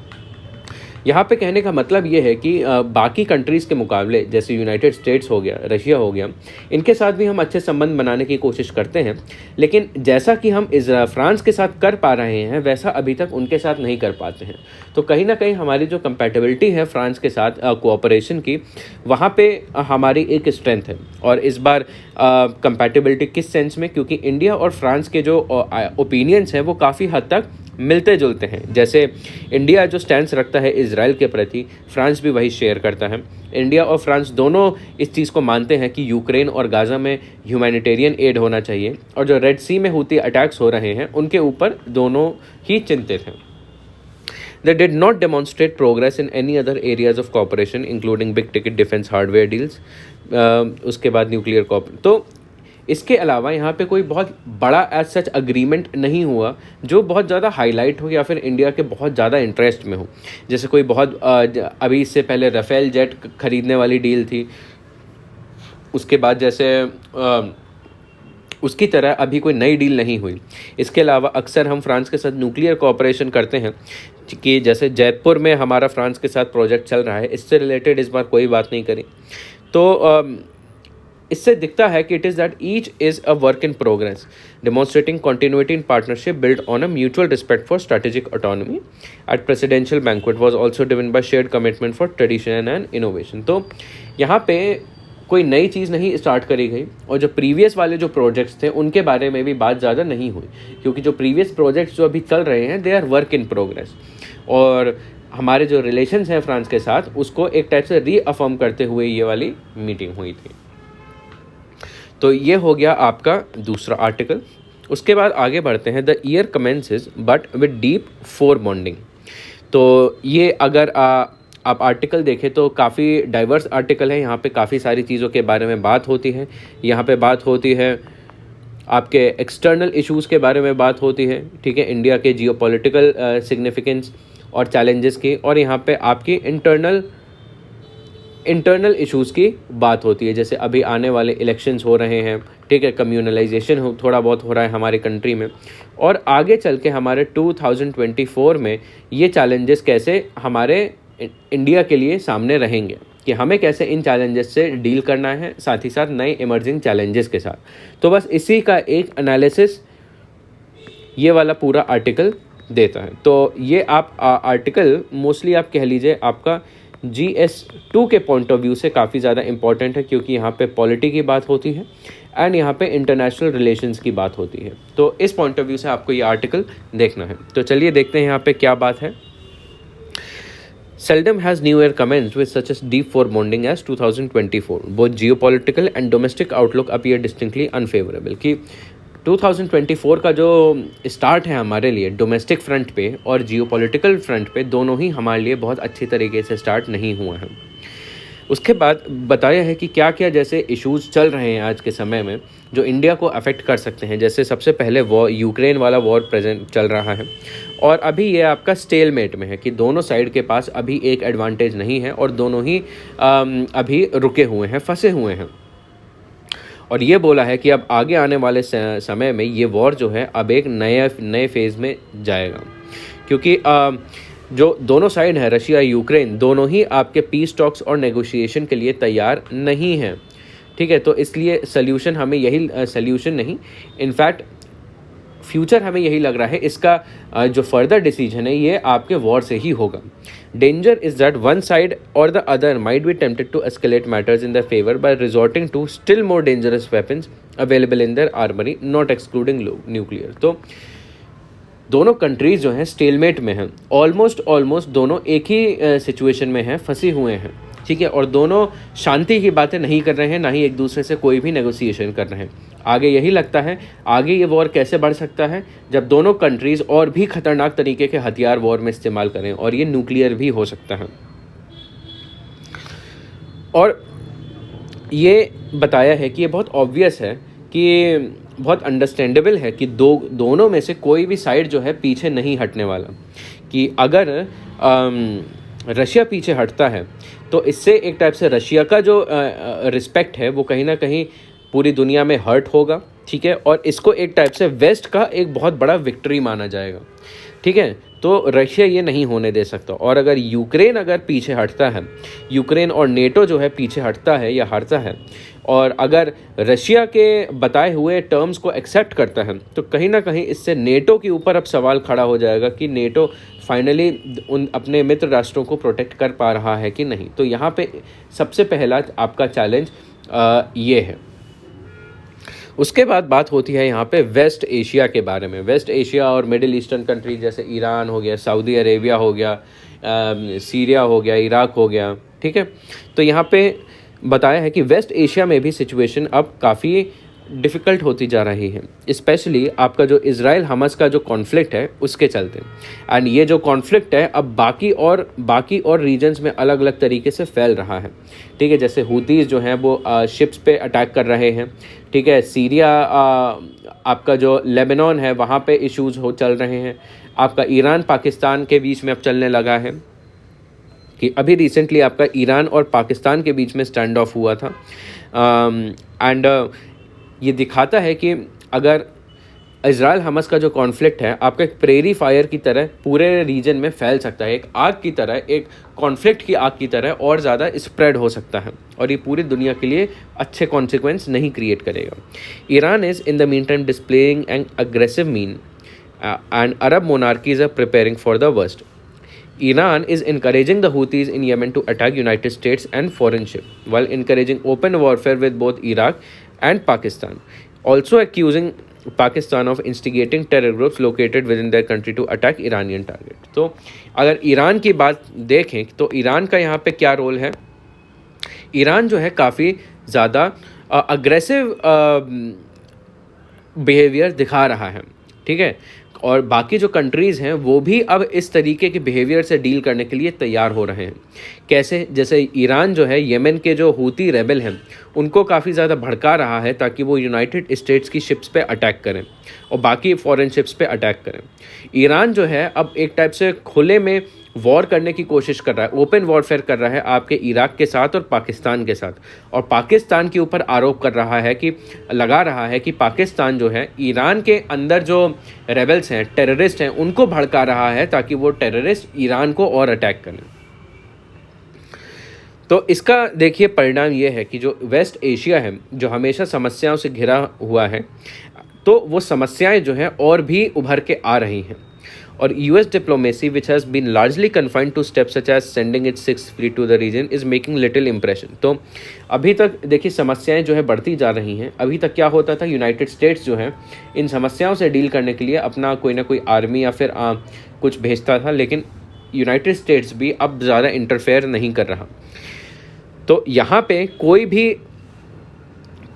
S1: यहाँ पे कहने का मतलब ये है कि बाकी कंट्रीज़ के मुकाबले, जैसे यूनाइटेड स्टेट्स हो गया, रशिया हो गया, इनके साथ भी हम अच्छे संबंध बनाने की कोशिश करते हैं, लेकिन जैसा कि हम फ्रांस के साथ कर पा रहे हैं वैसा अभी तक उनके साथ नहीं कर पाते हैं। तो कहीं ना कहीं हमारी जो कंपैटिबिलिटी है फ्रांस के साथ कोऑपरेशन की, वहाँ पे हमारी एक स्ट्रेंथ है। और इस बार कंपैटिबिलिटी किस सेंस में, क्योंकि इंडिया और फ्रांस के जो ओपिनियंस हैं वो काफ़ी हद तक मिलते जुलते हैं। जैसे इंडिया जो स्टैंड रखता है इजराइल के प्रति, फ्रांस भी वही शेयर करता है। इंडिया और फ्रांस दोनों इस चीज़ को मानते हैं कि यूक्रेन और गाज़ा में ह्यूमैनिटेरियन एड होना चाहिए, और जो रेड सी में हूती अटैक्स हो रहे हैं उनके ऊपर दोनों ही चिंतित हैं। They did not demonstrate progress in any other areas of cooperation including big ticket defense hardware deals। उसके बाद न्यूक्लियर तो इसके अलावा यहाँ पे कोई बहुत बड़ा एज सच अग्रीमेंट नहीं हुआ जो बहुत ज़्यादा हाईलाइट हो या फिर इंडिया के बहुत ज़्यादा इंटरेस्ट में हो। जैसे कोई बहुत अभी इससे पहले राफेल जेट खरीदने वाली डील थी, उसके बाद जैसे उसकी तरह अभी कोई नई डील नहीं हुई। इसके अलावा अक्सर हम फ्रांस के साथ न्यूक्लियर कोऑपरेशन करते हैं कि जैसे जयपुर में हमारा फ्रांस के साथ प्रोजेक्ट चल रहा है, इससे रिलेटेड इस बार कोई बात नहीं करी। तो इससे दिखता है कि it is that each is a work in progress, demonstrating continuity in partnership build on a mutual respect for strategic autonomy at presidential banquet was also driven by shared commitment for tradition and innovation. तो यहाँ पे कोई नई चीज़ नहीं स्टार्ट करी गई, और जो प्रीवियस वाले जो प्रोजेक्ट्स थे उनके बारे में भी बात ज़्यादा नहीं हुई, क्योंकि जो प्रीवियस प्रोजेक्ट्स जो अभी चल रहे हैं they are work in progress. और हमारे जो रिलेशंस हैं फ्रांस के साथ उसको एक टाइप से रीअफर्म करते हुए ये वाली मीटिंग हुई थी। तो ये हो गया आपका दूसरा आर्टिकल। उसके बाद आगे बढ़ते हैं, the year commences but with deep four bonding. तो ये अगर आप आर्टिकल देखें तो काफ़ी डाइवर्स आर्टिकल है, यहाँ पे काफ़ी सारी चीज़ों के बारे में बात होती है। यहाँ पे बात होती है आपके एक्सटर्नल इश्यूज़ के बारे में बात होती है, ठीक है, इंडिया के जियोपॉलिटिकल सिग्निफिकेंस और चैलेंजेस की, और यहाँ पे आपकी इंटरनल इश्यूज़ की बात होती है, जैसे अभी आने वाले इलेक्शंस हो रहे हैं, ठीक है, कम्युनलाइजेशन थोड़ा बहुत हो रहा है हमारी कंट्री में, और आगे चल के हमारे 2024 में ये चैलेंजेस कैसे हमारे इंडिया के लिए सामने रहेंगे, कि हमें कैसे इन चैलेंजेस से डील करना है, साथ ही साथ नए इमर्जिंग चैलेंजेस के साथ। तो बस इसी का एक एनालिसिस ये वाला पूरा आर्टिकल देता है। तो ये आप आर्टिकल मोस्टली आप कह लीजिए आपका GS2 के पॉइंट ऑफ व्यू से काफ़ी ज़्यादा इंपॉर्टेंट है, क्योंकि यहाँ पे पॉलिटी की बात होती है एंड यहाँ पे इंटरनेशनल रिलेशंस की बात होती है। तो इस पॉइंट ऑफ व्यू से आपको ये आर्टिकल देखना है। तो चलिए देखते हैं यहाँ पे क्या बात है। Seldom has New Year commenced with such a deep foreboding as 2024. Both geopolitical and domestic outlook appear distinctly unfavorable। कि 2024 का जो स्टार्ट है हमारे लिए डोमेस्टिक फ्रंट पे और जियोपॉलिटिकल फ्रंट पे, दोनों ही हमारे लिए बहुत अच्छी तरीके से स्टार्ट नहीं हुआ है। उसके बाद बताया है कि क्या क्या जैसे इश्यूज़ चल रहे हैं आज के समय में जो इंडिया को अफेक्ट कर सकते हैं। जैसे सबसे पहले वॉर, यूक्रेन वाला वॉर प्रेजेंट चल रहा है, और अभी ये आपका स्टेलमेट में है कि दोनों साइड के पास अभी एक एडवांटेज नहीं है और दोनों ही अभी रुके हुए हैं, फंसे हुए हैं। और ये बोला है कि अब आगे आने वाले समय में ये वॉर जो है अब एक नए फेज़ में जाएगा, क्योंकि जो दोनों साइड हैं, रशिया यूक्रेन, दोनों ही आपके पीस टॉक्स और नेगोशिएशन के लिए तैयार नहीं हैं, ठीक है। तो इसलिए सल्यूशन हमें यही सल्यूशन नहीं, इनफैक्ट फ्यूचर हमें यही लग रहा है, इसका जो फर्दर डिसीजन है ये आपके वॉर से ही होगा। Danger is that one side or the other might be tempted to escalate matters in the favour by resorting to still more dangerous weapons available in their armoury, not excluding nuclear. तो दोनों कंट्रीज जो हैं स्टेलमेट में हैं, ऑलमोस्ट दोनों एक ही सिचुएशन में हैं, फंसे हुए हैं, ठीक है। और दोनों शांति की बातें नहीं कर रहे हैं, ना ही एक दूसरे से कोई भी नेगोशिएशन कर रहे हैं। आगे यही लगता है, आगे ये वॉर कैसे बढ़ सकता है जब दोनों कंट्रीज़ और भी ख़तरनाक तरीके के हथियार वॉर में इस्तेमाल करें, और ये न्यूक्लियर भी हो सकता है। और ये बताया है कि ये बहुत ऑब्वियस है, कि बहुत अंडरस्टैंडेबल है कि दोनों में से कोई भी साइड जो है पीछे नहीं हटने वाला। कि अगर रशिया पीछे हटता है तो इससे एक टाइप से रशिया का जो रिस्पेक्ट है वो कहीं ना कहीं पूरी दुनिया में हर्ट होगा, ठीक है। और इसको एक टाइप से वेस्ट का एक बहुत बड़ा विक्ट्री माना जाएगा, ठीक है। तो रशिया ये नहीं होने दे सकता। और अगर यूक्रेन अगर पीछे हटता है, यूक्रेन और नेटो जो है पीछे हटता है या हटता है, और अगर रशिया के बताए हुए टर्म्स को एक्सेप्ट करता है, तो कहीं ना कहीं इससे नेटो के ऊपर अब सवाल खड़ा हो जाएगा कि नेटो फाइनली उन अपने मित्र राष्ट्रों को प्रोटेक्ट कर पा रहा है कि नहीं। तो यहाँ पे सबसे पहला आपका चैलेंज ये है। उसके बाद बात होती है यहाँ पे वेस्ट एशिया के बारे में। वेस्ट एशिया और मिडिल ईस्टर्न कंट्री जैसे ईरान हो गया, सऊदी अरेबिया हो गया, सीरिया हो गया, इराक हो गया, ठीक है। तो यहाँ पे बताया है कि वेस्ट एशिया में भी सिचुएशन अब काफ़ी डिफ़िकल्ट होती जा रही है, स्पेशली आपका जो इज़राइल हमास का जो कॉन्फ्लिक्ट है उसके चलते। एंड ये जो कॉन्फ्लिक्ट है अब बाकी और रीजन्स में अलग अलग तरीके से फैल रहा है, ठीक है। जैसे हूतीज़ जो हैं वो शिप्स पे अटैक कर रहे हैं, ठीक है। सीरिया आपका जो लेबनान है वहाँ पे इश्यूज़ चल रहे हैं। आपका ईरान पाकिस्तान के बीच में अब चलने लगा है, कि अभी रिसेंटली आपका ईरान और पाकिस्तान के बीच में स्टैंड ऑफ हुआ था। एंड ये दिखाता है कि अगर इज़राइल हमास का जो कॉन्फ्लिक्ट है आपका एक प्रेरी फायर की तरह पूरे रीजन में फैल सकता है, एक आग की तरह, एक कॉन्फ्लिक्ट की आग की तरह और ज़्यादा स्प्रेड हो सकता है, और ये पूरी दुनिया के लिए अच्छे कॉन्सिक्वेंस नहीं क्रिएट करेगा। Iran is in the meantime displaying an aggressive mien and Arab monarchies are preparing for the worst. Iran is encouraging the Houthis in Yemen to attack United States and foreign ships, while encouraging open warfare with both Iraq and Pakistan, also accusing Pakistan of instigating terror groups located within their country to attack Iranian target। तो अगर ईरान की बात देखें तो ईरान का यहाँ पे क्या रोल है, ईरान जो है काफ़ी ज़्यादा अग्रेसिव बिहेवियर दिखा रहा है, ठीक है। और बाकी जो कंट्रीज़ हैं वो भी अब इस तरीके के बिहेवियर से डील करने के लिए तैयार हो रहे हैं। कैसे? जैसे ईरान जो है येमेन के जो हूती रेबल हैं उनको काफ़ी ज़्यादा भड़का रहा है ताकि वो यूनाइटेड स्टेट्स की शिप्स पे अटैक करें और बाकी फॉरेन शिप्स पे अटैक करें। ईरान जो है अब एक टाइप से खुले में वॉर करने की कोशिश कर रहा है, ओपन वॉरफेयर कर रहा है आपके इराक के साथ और पाकिस्तान के साथ, और पाकिस्तान के ऊपर आरोप कर रहा है कि लगा रहा है कि पाकिस्तान जो है ईरान के अंदर जो रेबल्स हैं, टेररिस्ट हैं, उनको भड़का रहा है ताकि वो टेररिस्ट ईरान को और अटैक करें। तो इसका देखिए परिणाम ये है कि जो वेस्ट एशिया है जो हमेशा समस्याओं से घिरा हुआ है, तो वो समस्याएं जो हैं और भी उभर के आ रही हैं। और US diplomacy, which has been largely confined to steps such as sending its sixth fleet to the region, is making little impression। तो अभी तक देखिए समस्याएं जो है बढ़ती जा रही हैं। अभी तक क्या होता था, यूनाइटेड स्टेट्स जो है इन समस्याओं से डील करने के लिए अपना कोई ना कोई आर्मी या फिर कुछ भेजता था, लेकिन यूनाइटेड स्टेट्स भी अब ज़्यादा इंटरफेयर नहीं कर रहा। तो यहाँ पे कोई भी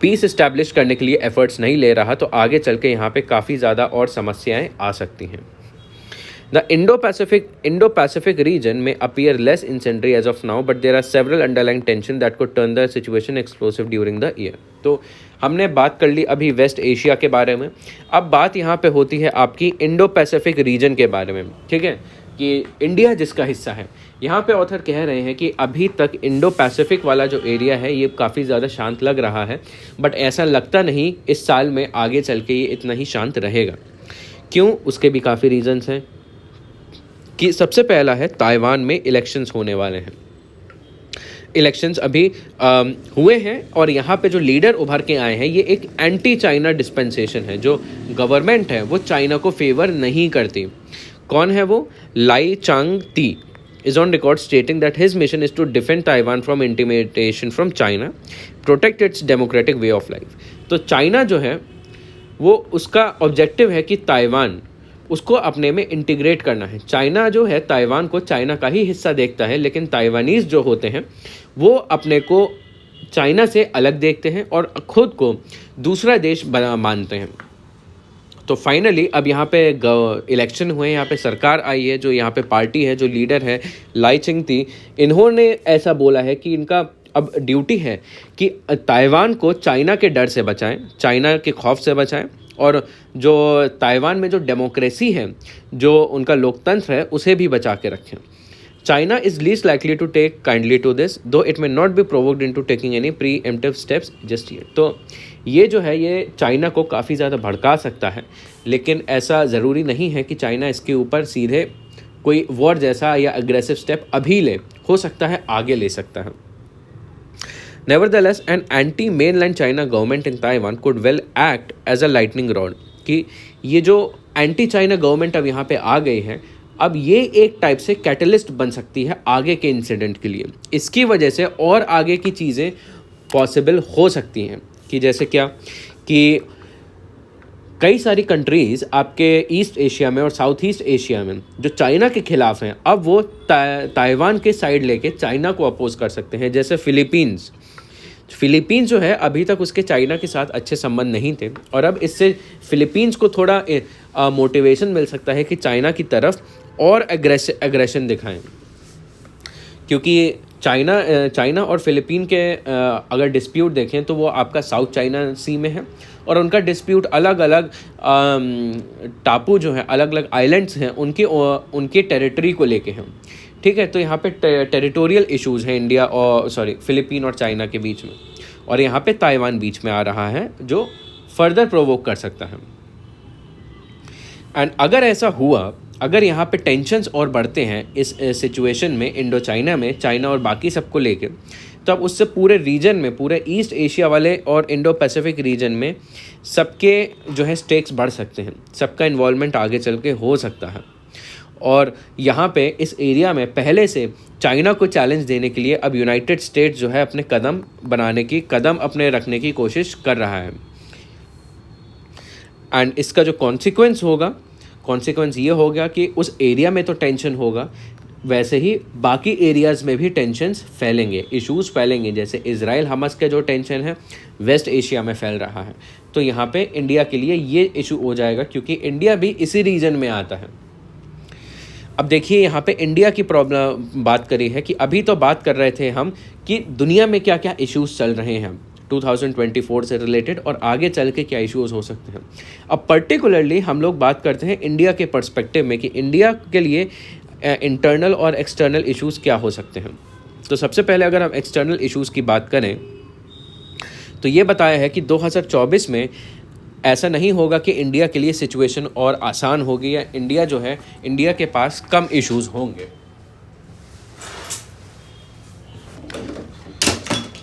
S1: पीस इस्टेब्लिश करने के लिए एफर्ट्स नहीं ले रहा, तो आगे चल के यहाँ पे काफ़ी ज़्यादा और समस्याएं आ सकती हैं। The Indo-Pacific region may appear less incendiary as of now, but there are several underlying tensions that could turn the situation explosive during the year। तो हमने बात कर ली अभी वेस्ट एशिया के बारे में, अब बात यहाँ पे होती है आपकी इंडो पैसिफिक रीजन के बारे में, ठीक है, कि इंडिया जिसका हिस्सा है। यहाँ पे ऑथर कह रहे हैं कि अभी तक इंडो पैसिफिक वाला जो एरिया है ये काफ़ी ज़्यादा शांत लग रहा है, बट ऐसा लगता नहीं इस साल में आगे चल के ये इतना ही शांत रहेगा। क्यों? उसके भी काफ़ी रीजन्स हैं। कि सबसे पहला है ताइवान में इलेक्शंस होने वाले हैं। इलेक्शंस अभी हुए हैं और यहाँ पे जो लीडर उभर के आए हैं ये एक एंटी चाइना डिस्पेंसेशन है। जो गवर्नमेंट है वो चाइना को फेवर नहीं करती। कौन है वो? लाई चांग ती is on record stating that his mission is to defend Taiwan from intimidation from China, protect its democratic way of life। तो चाइना जो है वो उसका ऑब्जेक्टिव है कि ताइवान उसको अपने में इंटीग्रेट करना है। चाइना जो है ताइवान को चाइना का ही हिस्सा देखता है, लेकिन ताइवानीज़ जो होते हैं वो अपने को चाइना से अलग देखते हैं और खुद को दूसरा देश मानते हैं। तो फाइनली अब यहाँ पे इलेक्शन हुए, यहाँ पे सरकार आई है, जो यहाँ पे पार्टी है, जो लीडर है लाई चिंगती, इन्होंने ऐसा बोला है कि इनका अब ड्यूटी है कि ताइवान को चाइना के डर से बचाएं, चाइना के खौफ से बचाएं और जो ताइवान में जो डेमोक्रेसी है, जो उनका लोकतंत्र है, उसे भी बचा के रखें। China is least likely to take kindly to this, though it may not be provoked into taking any preemptive steps just yet। तो ये जो है ये चाइना को काफ़ी ज़्यादा भड़का सकता है, लेकिन ऐसा ज़रूरी नहीं है कि चाइना इसके ऊपर सीधे कोई वॉर जैसा या अग्रेसिव स्टेप अभी ले, हो सकता है आगे ले सकता है। Nevertheless, an anti-mainland China government in Taiwan could well act as a lightning rod। कि ये जो एंटी चाइना गवर्नमेंट अब यहाँ पे आ गई है, अब ये एक टाइप से कैटलिस्ट बन सकती है आगे के इंसिडेंट के लिए। इसकी वजह से और आगे की चीज़ें पॉसिबल हो सकती हैं कि जैसे क्या कि कई सारी कंट्रीज़ आपके ईस्ट एशिया में और साउथ ईस्ट एशिया में जो चाइना के ख़िलाफ़ हैं, अब वो ताइवान के साइड लेके चाइना को अपोज कर सकते हैं। जैसे फ़िलीपींस जो है अभी तक उसके चाइना के साथ अच्छे संबंध नहीं थे, और अब इससे फ़िलीपींस को थोड़ा मोटिवेशन मिल सकता है कि चाइना की तरफ और एग्रेशन दिखाएं। क्योंकि चाइना और फ़िलीपीन के अगर डिस्प्यूट देखें तो वो आपका साउथ चाइना सी में है, और उनका डिस्प्यूट अलग अलग टापू जो है, अलग अलग आइलैंड्स हैं, उनके टेरिटरी को लेके हैं। ठीक है, तो यहाँ पे टेरिटोरियल इश्यूज़ हैं फ़िलीपीन और चाइना के बीच में, और यहाँ पे ताइवान बीच में आ रहा है जो फर्दर प्रोवोक कर सकता है। एंड अगर ऐसा हुआ, अगर यहाँ पे टेंशन्स और बढ़ते हैं इस सिचुएशन में, इंडो चाइना में, चाइना और बाकी सबको लेके, तो अब उससे पूरे रीजन में, पूरे ईस्ट एशिया वाले और इंडो पैसिफिक रीजन में सबके जो है स्टेक्स बढ़ सकते हैं, सबका इन्वॉल्वमेंट आगे चल के हो सकता है। और यहाँ पे इस एरिया में पहले से चाइना को चैलेंज देने के लिए अब यूनाइटेड स्टेट्स जो है अपने कदम अपने रखने की कोशिश कर रहा है। एंड इसका जो कॉन्सिक्वेंस ये होगा कि उस एरिया में तो टेंशन होगा, वैसे ही बाकी एरियाज़ में भी टेंशन्स फैलेंगे, इश्यूज़ फैलेंगे। जैसे इजराइल हमास का जो टेंशन है वेस्ट एशिया में फैल रहा है, तो यहाँ पे इंडिया के लिए ये इशू हो जाएगा, क्योंकि इंडिया भी इसी रीजन में आता है। अब देखिए यहाँ पे इंडिया की प्रॉब्लम बात करी है कि अभी तो बात कर रहे थे हम कि दुनिया में क्या क्या इश्यूज़ चल रहे हैं 2024 से रिलेटेड, और आगे चल के क्या इश्यूज़ हो सकते हैं। अब पर्टिकुलरली हम लोग बात करते हैं इंडिया के पर्सपेक्टिव में कि इंडिया के लिए इंटरनल और एक्सटर्नल इश्यूज़ क्या हो सकते हैं। तो सबसे पहले अगर हम एक्सटर्नल इश्यूज़ की बात करें तो ये बताया है कि 2024 में ऐसा नहीं होगा कि इंडिया के लिए सिचुएशन और आसान होगी, या इंडिया के पास कम इश्यूज़ होंगे।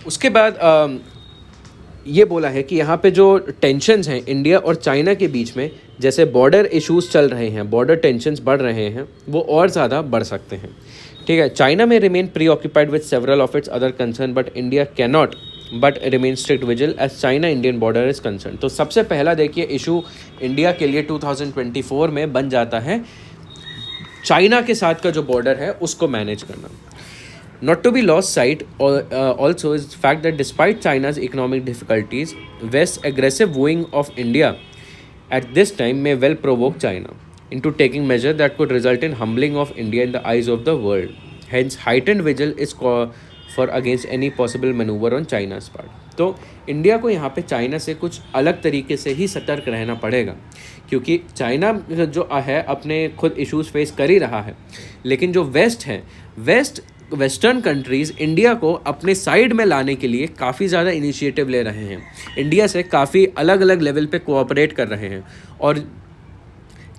S1: उसके बाद ये बोला है कि यहाँ पे जो टेंशन्स हैं इंडिया और चाइना के बीच में, जैसे बॉर्डर इश्यूज़ चल रहे हैं, बॉर्डर टेंशन्स बढ़ रहे हैं, वो और ज़्यादा बढ़ सकते हैं। ठीक है, चाइना में remain preoccupied with several of its other concern, but India cannot but remain strict vigil as China Indian border is concern. तो सबसे पहला देखिए इशू इंडिया के लिए 2024 में बन जाता है चाइना के साथ का जो बॉर्डर है उसको मैनेज करना। Not to be lost sight also is the fact that despite China's economic difficulties, West's aggressive wooing of India at this time may well provoke China into taking measures that could result in humbling of India in the eyes of the world. Hence, heightened vigil is for against any possible maneuver on China's part. तो इंडिया को यहाँ पे चाइना से कुछ अलग तरीके से ही सतर्क रहना पड़ेगा, क्योंकि चाइना जो है अपने खुद इश्यूज़ फेस कर ही रहा है, लेकिन जो वेस्टर्न कंट्रीज़ इंडिया को अपने साइड में लाने के लिए काफ़ी ज़्यादा इनिशिएटिव ले रहे हैं, इंडिया से काफ़ी अलग अलग लेवल पे कोऑपरेट कर रहे हैं। और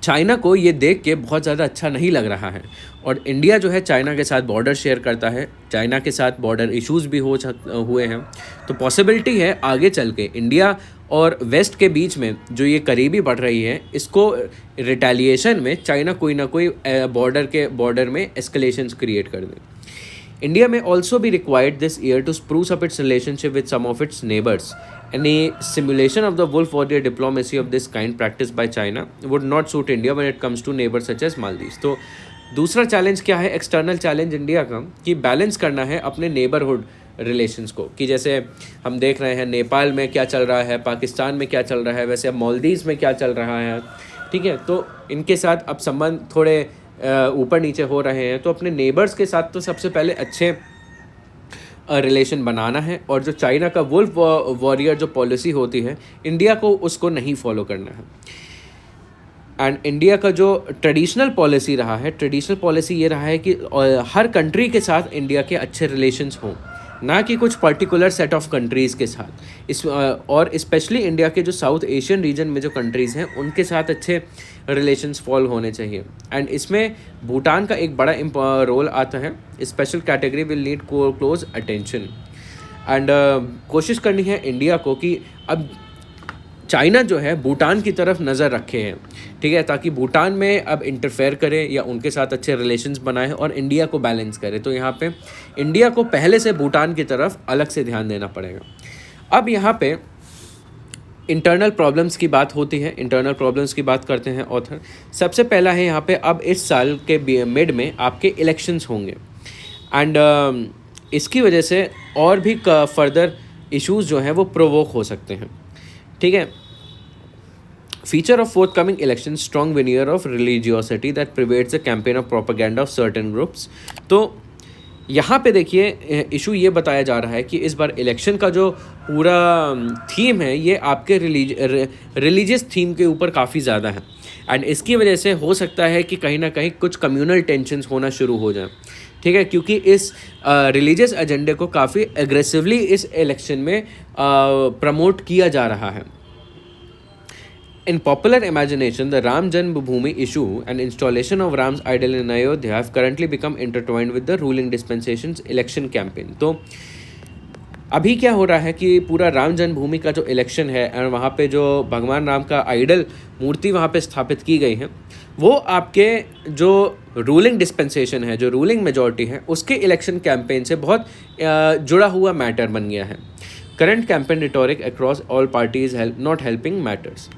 S1: चाइना को ये देख के बहुत ज़्यादा अच्छा नहीं लग रहा है। और इंडिया जो है चाइना के साथ बॉर्डर शेयर करता है, चाइना के साथ बॉर्डर इश्यूज़ भी हुए हैं। तो पॉसिबिलिटी है आगे चल के इंडिया और वेस्ट के बीच में जो ये करीबी बढ़ रही है, इसको रिटेलिएशन में चाइना कोई ना कोई बॉर्डर में एस्केलेशंस क्रिएट कर दे। India may also be required this year to spruce up its relationship with some of its neighbors. Any simulation of the wolf warrior diplomacy of this kind practiced by China would not suit India when it comes to neighbors such as Maldives. तो दूसरा चैलेंज क्या है, एक्सटर्नल चैलेंज इंडिया का, कि बैलेंस करना है अपने नेबरहुड रिलेशंस को, कि जैसे हम देख रहे हैं नेपाल में क्या चल रहा है, पाकिस्तान में क्या चल रहा है, वैसे अब मालदीव्स में क्या चल रहा है, ठीक है। तो इनके साथ अब संबंध थोड़े ऊपर नीचे हो रहे हैं, तो अपने नेबर्स के साथ तो सबसे पहले अच्छे रिलेशन बनाना है। और जो चाइना का वुल्फ वॉरियर जो पॉलिसी होती है, इंडिया को उसको नहीं फॉलो करना है। एंड इंडिया का जो ट्रेडिशनल पॉलिसी रहा है, ट्रेडिशनल पॉलिसी ये रहा है कि हर कंट्री के साथ इंडिया के अच्छे रिलेशंस हों, ना कि कुछ पर्टिकुलर सेट ऑफ कंट्रीज़ के साथ। और स्पेशली इंडिया के जो साउथ एशियन रीजन में जो कंट्रीज़ हैं, उनके साथ अच्छे रिलेशंस फॉलो होने चाहिए। एंड इसमें भूटान का एक बड़ा रोल आता है। Special category will need close attention. And कोशिश करनी है इंडिया को कि अब चाइना जो है भूटान की तरफ नज़र रखे हैं, ठीक है, ताकि भूटान में अब इंटरफेयर करे या उनके साथ अच्छे रिलेशंस बनाए और इंडिया को बैलेंस करे। तो यहाँ पे इंडिया को पहले से भूटान की तरफ अलग से ध्यान देना पड़ेगा। अब यहाँ पे इंटरनल प्रॉब्लम्स की बात होती है, इंटरनल प्रॉब्लम्स की बात करते हैं ऑथर। सबसे पहला है यहाँ पे, अब इस साल के मिड में आपके इलेक्शंस होंगे एंड इसकी वजह से और भी फर्दर इश्यूज़ जो हैं वो प्रोवोक हो सकते हैं, ठीक है। Feature of forthcoming election, strong veneer of religiosity that pervades the campaign of propaganda of certain groups. तो यहाँ पे देखिए इशू ये बताया जा रहा है कि इस बार इलेक्शन का जो पूरा थीम है, ये आपके रिलीजियस थीम के ऊपर काफ़ी ज़्यादा है। एंड इसकी वजह से हो सकता है कि कहीं ना कहीं कुछ कम्युनल टेंशन्स होना शुरू हो जाए, ठीक है, क्योंकि इस रिलीजियस एजेंडे को काफ़ी एग्रेसिवली इस इलेक्शन में प्रमोट किया जा रहा है। In popular imagination, the Ram Janmabhoomi issue and installation of Ram's idol in Ayodhya have currently become intertwined with the ruling dispensation's election campaign. तो अभी क्या हो रहा है कि पूरा राम जन्मभूमि का जो इलेक्शन है और वहाँ पे जो भगवान राम का आइडल मूर्ति वहाँ पे स्थापित की गई है, वो आपके जो रूलिंग डिस्पेंसेशन है, जो रूलिंग मेजॉरिटी है, उसके इलेक्शन कैंपेन से बहुत जुड़ा हुआ मैटर बन गया है। Current campaign rhetoric across all parties not helping matters.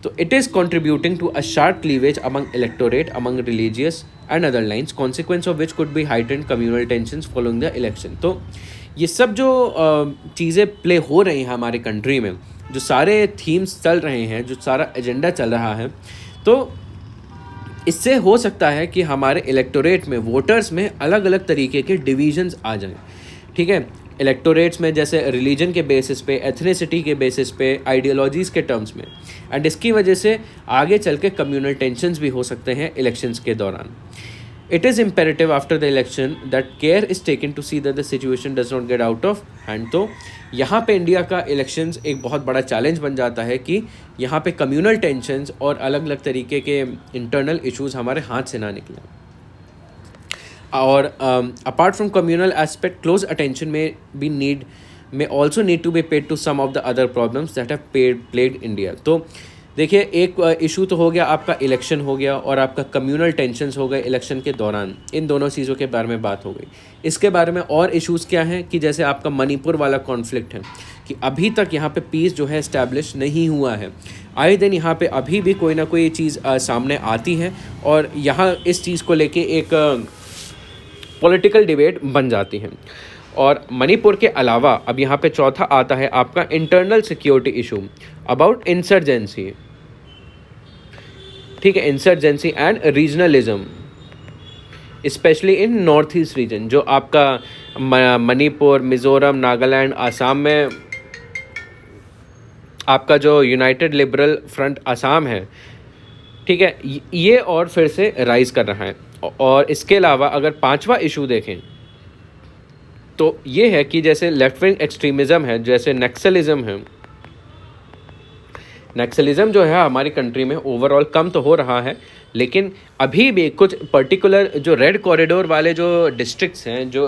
S1: तो it is contributing to a sharp cleavage among electorate, among religious and other lines, consequence of which could be heightened communal tensions following the election। तो ये सब जो चीज़ें प्ले हो रही हैं हमारे कंट्री में, जो सारे थीम्स चल रहे हैं, जो सारा एजेंडा चल रहा है, तो इससे हो सकता है कि हमारे इलेक्टोरेट में, वोटर्स में अलग अलग तरीके के डिविजन्स आ जाएं, ठीक है। इलेक्टोरेट्स में जैसे रिलीजन के बेसिस पे, एथनिसिटी के बेसिस पे, आइडियोलॉजीज़ के टर्म्स में। एंड इसकी वजह से आगे चल के कम्युनल टेंशन्स भी हो सकते हैं इलेक्शंस के दौरान। It is imperative after the election that care is taken to see that the situation does not get out of hand. तो यहाँ पे इंडिया का इलेक्शंस एक बहुत बड़ा चैलेंज बन जाता है कि यहाँ पे कम्युनल टेंशन्स और अलग अलग तरीके के इंटरनल इशूज़ हमारे हाथ से ना निकलें। और apart from communal aspect, close attention may also need to be paid to some of the other problems that have plagued India। तो देखिए, एक इशू तो हो गया, आपका इलेक्शन हो गया, और आपका कम्युनल टेंशन्स हो गए इलेक्शन के दौरान। इन दोनों चीज़ों के बारे में बात हो गई। इसके बारे में और इश्यूज़ क्या हैं कि जैसे आपका मणिपुर वाला कॉन्फ्लिक्ट है कि अभी तक यहाँ पे पीस जो है इस्टेब्लिश नहीं हुआ है। आए दिन यहाँ पे अभी भी कोई ना कोई चीज़ सामने आती है और यहाँ इस चीज़ को लेके एक पॉलिटिकल डिबेट बन जाती हैं। और मणिपुर के अलावा अब यहाँ पे चौथा आता है आपका internal security issue about insurgency, ठीक है, insurgency and regionalism, specially in north east region, जो आपका मणिपुर, मिज़ोरम, नागालैंड, आसाम में आपका जो यूनाइटेड लिबरल फ्रंट आसाम है, ठीक है, ये और फिर से राइज कर रहा है। और इसके अलावा अगर पांचवा इशू देखें तो ये है कि जैसे लेफ्ट विंग एक्सट्रीमिज़म है, जैसे नक्सलिज्म है, नक्सलिज्म जो है हमारी कंट्री में ओवरऑल कम तो हो रहा है, लेकिन अभी भी कुछ पर्टिकुलर जो रेड कॉरिडोर वाले जो डिस्ट्रिक्ट्स हैं, जो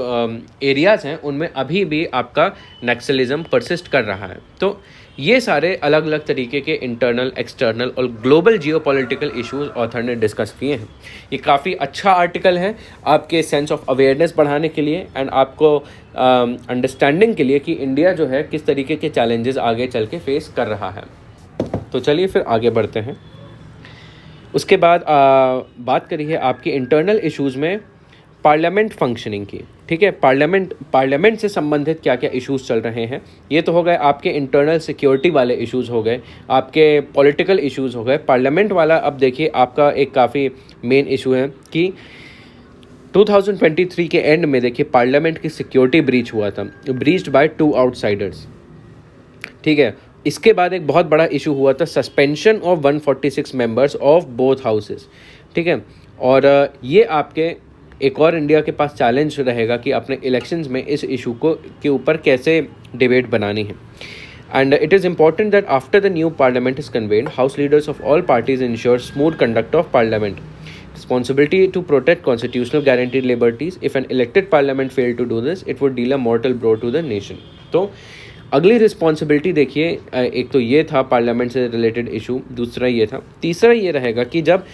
S1: एरियाज़ हैं, उनमें अभी भी आपका नक्सलिज्म परसिस्ट कर रहा है। तो ये सारे अलग अलग तरीके के इंटरनल, एक्सटर्नल और ग्लोबल जियोपॉलिटिकल इश्यूज ऑथर ने डिस्कस किए हैं। ये काफ़ी अच्छा आर्टिकल है आपके सेंस ऑफ अवेयरनेस बढ़ाने के लिए एंड आपको अंडरस्टैंडिंग के लिए कि इंडिया जो है किस तरीके के चैलेंजेस आगे चल के फेस कर रहा है। तो चलिए फिर आगे बढ़ते हैं। उसके बाद बात करी है आपके इंटरनल इश्यूज़ में पार्लियामेंट फंक्शनिंग की। ठीक है, पार्लियामेंट से संबंधित क्या क्या इश्यूज़ चल रहे हैं। ये तो हो गए आपके इंटरनल सिक्योरिटी वाले इश्यूज़ हो गए, आपके पॉलिटिकल इश्यूज़ हो गए। पार्लियामेंट वाला अब देखिए आपका एक काफ़ी मेन इशू है कि 2023 के एंड में देखिए पार्लियामेंट की सिक्योरिटी ब्रीच हुआ था, ब्रीच्ड बाय 2 आउटसाइडर्स। ठीक है, इसके बाद एक बहुत बड़ा इशू हुआ था suspension of 146 members of both houses. ठीक है, और ये आपके एक और इंडिया के पास चैलेंज रहेगा कि अपने इलेक्शंस में इस इशू को के ऊपर कैसे डिबेट बनानी है। And it is important that after the new parliament is convened, house leaders of all parties ensure smooth conduct of parliament. Responsibility to protect constitutional guaranteed liberties. If an elected parliament failed to do this, it would deal a mortal blow to the nation. तो अगली रिस्पॉन्सिबिलिटी देखिए, एक तो ये था पार्लियामेंट से रिलेटेड इशू, दूसरा ये था, तीसरा ये रहेगा कि जब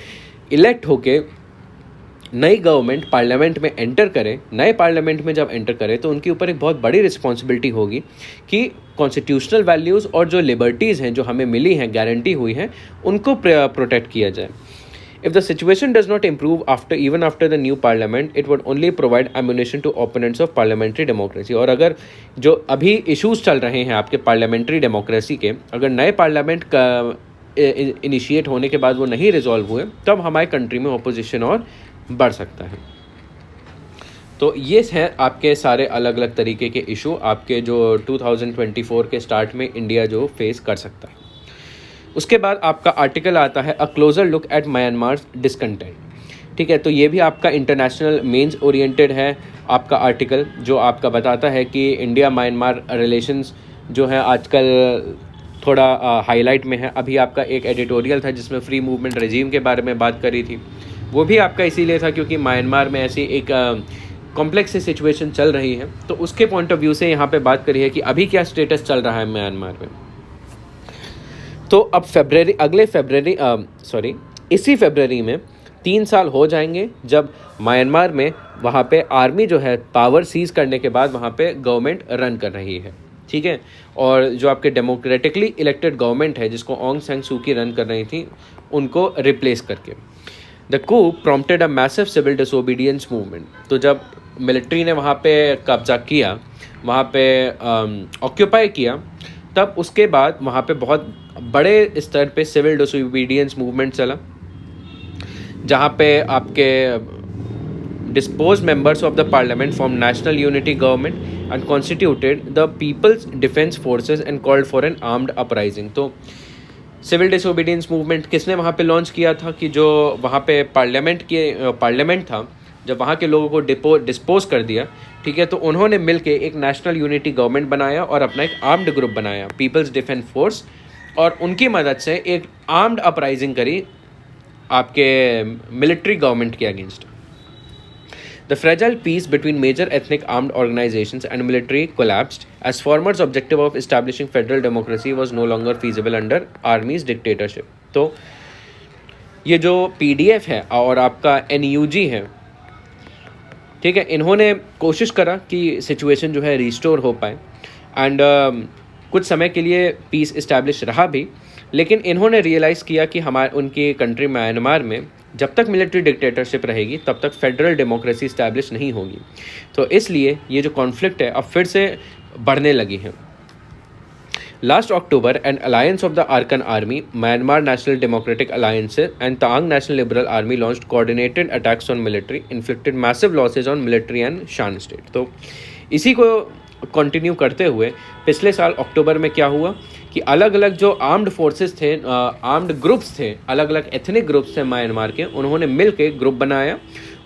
S1: इलेक्ट होके नई गवर्नमेंट पार्लियामेंट में एंटर करे, नए पार्लियामेंट में जब एंटर करे तो उनके ऊपर एक बहुत बड़ी रिस्पॉन्सिबिलिटी होगी कि कॉन्स्टिट्यूशनल वैल्यूज़ और जो लिबर्टीज़ हैं जो हमें मिली हैं, गारंटी हुई हैं, उनको प्रोटेक्ट किया जाए। If the situation does not improve even after the new parliament, it would only provide ammunition to opponents of parliamentary democracy. और अगर जो अभी इश्यूज चल रहे हैं आपके पार्लियामेंट्री डेमोक्रेसी के, अगर नए पार्लियामेंट का इनिशिएट होने के बाद वो नहीं रिजॉल्व हुए, तब हमारे कंट्री में ऑपोजिशन और बढ़ सकता है। तो ये है आपके सारे अलग अलग तरीके के इशू आपके जो 2024 के स्टार्ट में इंडिया जो फेस कर सकता है। उसके बाद आपका आर्टिकल आता है a closer look at Myanmar discontent. ठीक है, तो ये भी आपका इंटरनेशनल मेंस ओरिएंटेड है आपका आर्टिकल, जो आपका बताता है कि इंडिया म्यांमार रिलेशंस जो है आजकल थोड़ा हाईलाइट में है। अभी आपका एक एडिटोरियल था जिसमें फ्री मूवमेंट रेजीम के बारे में बात करी थी, वो भी आपका इसीलिए था क्योंकि म्यांमार में ऐसी एक कॉम्प्लेक्स सी सिचुएशन चल रही है, तो उसके पॉइंट ऑफ व्यू से यहाँ पे बात करी है कि अभी क्या स्टेटस चल रहा है म्यांमार में। तो अब इसी फरवरी में 3 साल हो जाएंगे जब म्यांमार में वहाँ पे आर्मी जो है पावर सीज करने के बाद वहाँ पे गवर्नमेंट रन कर रही है। ठीक है, और जो आपके डेमोक्रेटिकली इलेक्टेड गवर्नमेंट है जिसको ऑंग सैन सू की रन कर रही थी, उनको रिप्लेस करके the coup prompted a massive civil disobedience movement. तो जब मिलिट्री ने वहाँ पे कब्जा किया, वहाँ पे ऑक्यूपाई किया, तब उसके बाद वहाँ पे बहुत बड़े स्तर पे सिविल डिसोबीडियंस मूवमेंट चला, जहाँ पे आपके deposed members of the parliament form national unity government and constituted the people's defence forces and called for an armed uprising. तो सिविल डिसोबीडियंस मूवमेंट किसने वहाँ पे लॉन्च किया था कि जो वहाँ पे पार्लियामेंट था, जब वहाँ के लोगों को डिस्पोज कर दिया, ठीक है, तो उन्होंने मिलके एक नेशनल यूनिटी गवर्नमेंट बनाया और अपना एक आर्म्ड ग्रुप बनाया, पीपल्स डिफेंस फोर्स, और उनकी मदद से एक आर्म्ड अपराइजिंग करी आपके मिलिट्री गवर्नमेंट के against. The fragile peace between major ethnic armed organizations and military collapsed as farmers' objective of establishing federal democracy was no longer feasible under army's dictatorship. तो ये जो PDF है और आपका NUG है, ठीक है, इन्होंने कोशिश करा कि सिचुएशन जो है रिस्टोर हो पाए एंड कुछ समय के लिए पीस इस्टेब्लिश रहा भी, लेकिन इन्होंने रियलाइज़ किया कि उनकी कंट्री म्यांमार में जब तक मिलिट्री डिक्टेटरशिप रहेगी तब तक फेडरल डेमोक्रेसी इस्टेब्लिश नहीं होगी। तो इसलिए ये जो कॉन्फ्लिक्ट है अब फिर से बढ़ने लगी है। Last October N alliance of the Arkan army, Myanmar national democratic alliance and Thang national liberal army launched coordinated attacks on military, inflicted massive losses on military and शान स्टेट। तो इसी को कंटिन्यू करते हुए पिछले साल अक्टूबर में क्या हुआ कि अलग अलग जो आर्म्ड फोर्सेस थे, आर्म्ड ग्रुप्स थे, अलग अलग एथनिक ग्रुप्स थे म्यांमार के, उन्होंने मिल के ग्रुप बनाया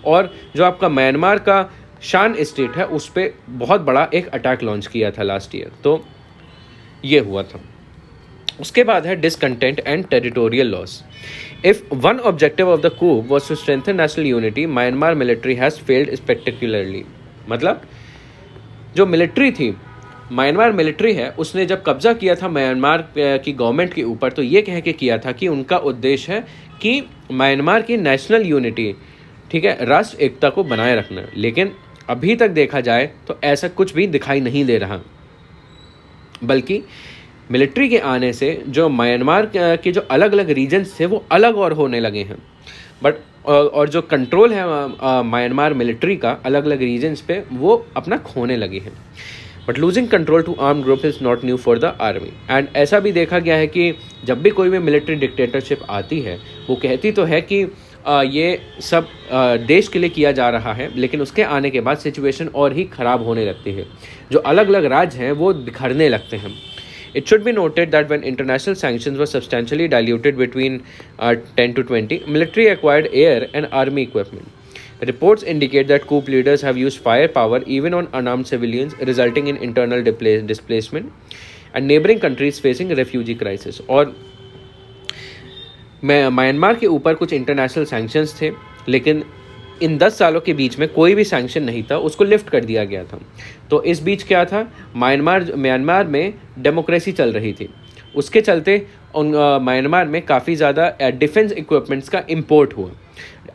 S1: और जो आपका म्यांमार का शान स्टेट है उस पर बहुत बड़ा एक अटैक लॉन्च किया था लास्ट ईयर। तो ये हुआ था। उसके बाद है discontent and territorial loss. If one objective of the coup was to strengthen national unity, Myanmar military has failed spectacularly. मतलब जो मिलिट्री थी, म्यांमार मिलिट्री है, उसने जब कब्जा किया था म्यांमार की गवर्नमेंट के ऊपर, तो ये कह के किया था कि उनका उद्देश्य है कि म्यांमार की नेशनल यूनिटी, ठीक है, राष्ट्र एकता को बनाए रखना। लेकिन अभी तक देखा जाए तो ऐसा कुछ भी दिखाई नहीं दे रहा, बल्कि मिलिट्री के आने से जो म्यांमार के जो अलग अलग रीजन्स थे वो अलग और होने लगे हैं। बट और जो कंट्रोल है म्यांमार मिलिट्री का अलग अलग रीजन्स पे, वो अपना खोने लगी है। But losing control to arm group is not new for the army. And ऐसा भी देखा गया है कि जब भी कोई भी मिलिट्री डिक्टेटरशिप आती है, वो कहती तो है कि ये सब देश के लिए किया जा रहा है, लेकिन उसके आने के बाद सिचुएशन और ही ख़राब होने लगती है। जो अलग अलग राज्य हैं वो बिखरने लगते हैं। It should be noted that when international sanctions were substantially diluted between 10 to 20, military acquired air and army equipment. Reports indicate that coup leaders have used firepower even on unarmed civilians, resulting in internal displacement and neighboring countries facing refugee crisis. और म्यांमार के ऊपर कुछ इंटरनेशनल सैंक्शंस थे, लेकिन इन 10 सालों के बीच में कोई भी सैंक्शन नहीं था, उसको लिफ्ट कर दिया गया था। तो इस बीच क्या था, म्यांमार में डेमोक्रेसी चल रही थी, उसके चलते म्यांमार में काफ़ी ज़्यादा डिफेंस इक्विपमेंट्स का इंपोर्ट हुआ।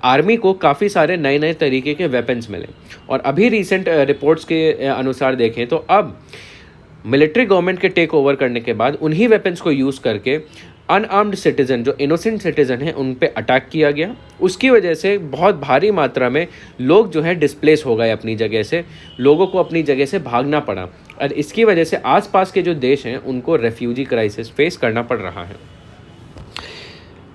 S1: आर्मी को काफ़ी सारे नए नए तरीके के वेपन्स मिले। और अभी रिसेंट रिपोर्ट्स के अनुसार देखें तो अब मिलिट्री गवर्नमेंट के टेक ओवर करने के बाद उन्हीं वेपन्स को यूज़ करके अनआर्म्ड सिटीज़न, जो इनोसेंट सिटीज़न हैं, उन पे अटैक किया गया। उसकी वजह से बहुत भारी मात्रा में लोग जो है डिस्प्लेस हो गए अपनी जगह से, लोगों को अपनी जगह से भागना पड़ा। और इसकी वजह से आसपास के जो देश हैं उनको रेफ्यूजी क्राइसिस फेस करना पड़ रहा है।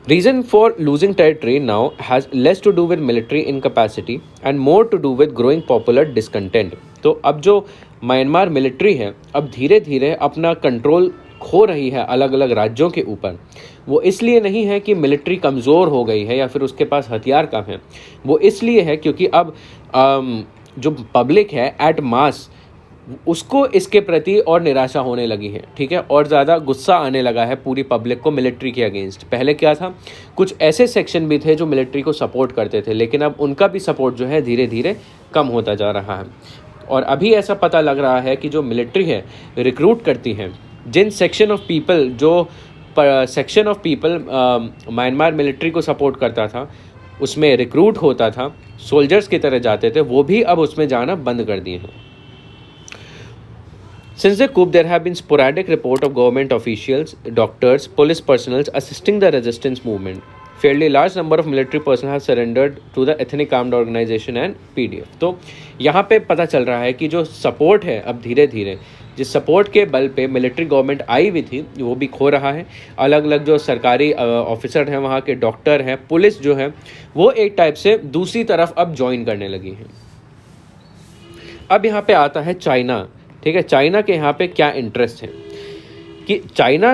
S1: Reason for losing territory now has less to do with military incapacity and more to do with growing popular discontent. तो अब जो म्यांमार मिलिट्री है, अब धीरे धीरे अपना कंट्रोल खो रही है अलग अलग राज्यों के ऊपर। वो इसलिए नहीं है कि मिलिट्री कमज़ोर हो गई है या फिर उसके पास हथियार कम है, वो इसलिए है क्योंकि अब जो पब्लिक है एट मास, उसको इसके प्रति और निराशा होने लगी है, ठीक है, और ज़्यादा गुस्सा आने लगा है पूरी पब्लिक को मिलिट्री के अगेंस्ट। पहले क्या था, कुछ ऐसे सेक्शन भी थे जो मिलिट्री को सपोर्ट करते थे, लेकिन अब उनका भी सपोर्ट जो है धीरे धीरे कम होता जा रहा है। और अभी ऐसा पता लग रहा है कि जो मिलिट्री है रिक्रूट करती है, जिन section of people Myanmar military को सपोर्ट करता था, उसमें रिक्रूट होता था, सोल्जर्स की तरह जाते थे, वो भी अब उसमें जाना बंद कर दिए हैं। Since the coup, there have been sporadic reports of government officials, doctors, police personnel assisting the resistance movement. Fairly large number of military personnel have surrendered to the ethnic armed organization and PDF. तो यहाँ पे पता चल रहा है कि जो सपोर्ट है अब धीरे धीरे, जिस सपोर्ट के बल पे मिलिट्री गवर्नमेंट आई हुई थी, वो भी खो रहा है। अलग अलग जो सरकारी ऑफिसर हैं, वहाँ के डॉक्टर हैं, पुलिस जो है, वो एक टाइप से दूसरी तरफ अब ज्वाइन करने लगी है। अब यहाँ पे आता है चाइना, ठीक है। चाइना के यहाँ पे क्या इंटरेस्ट है कि चाइना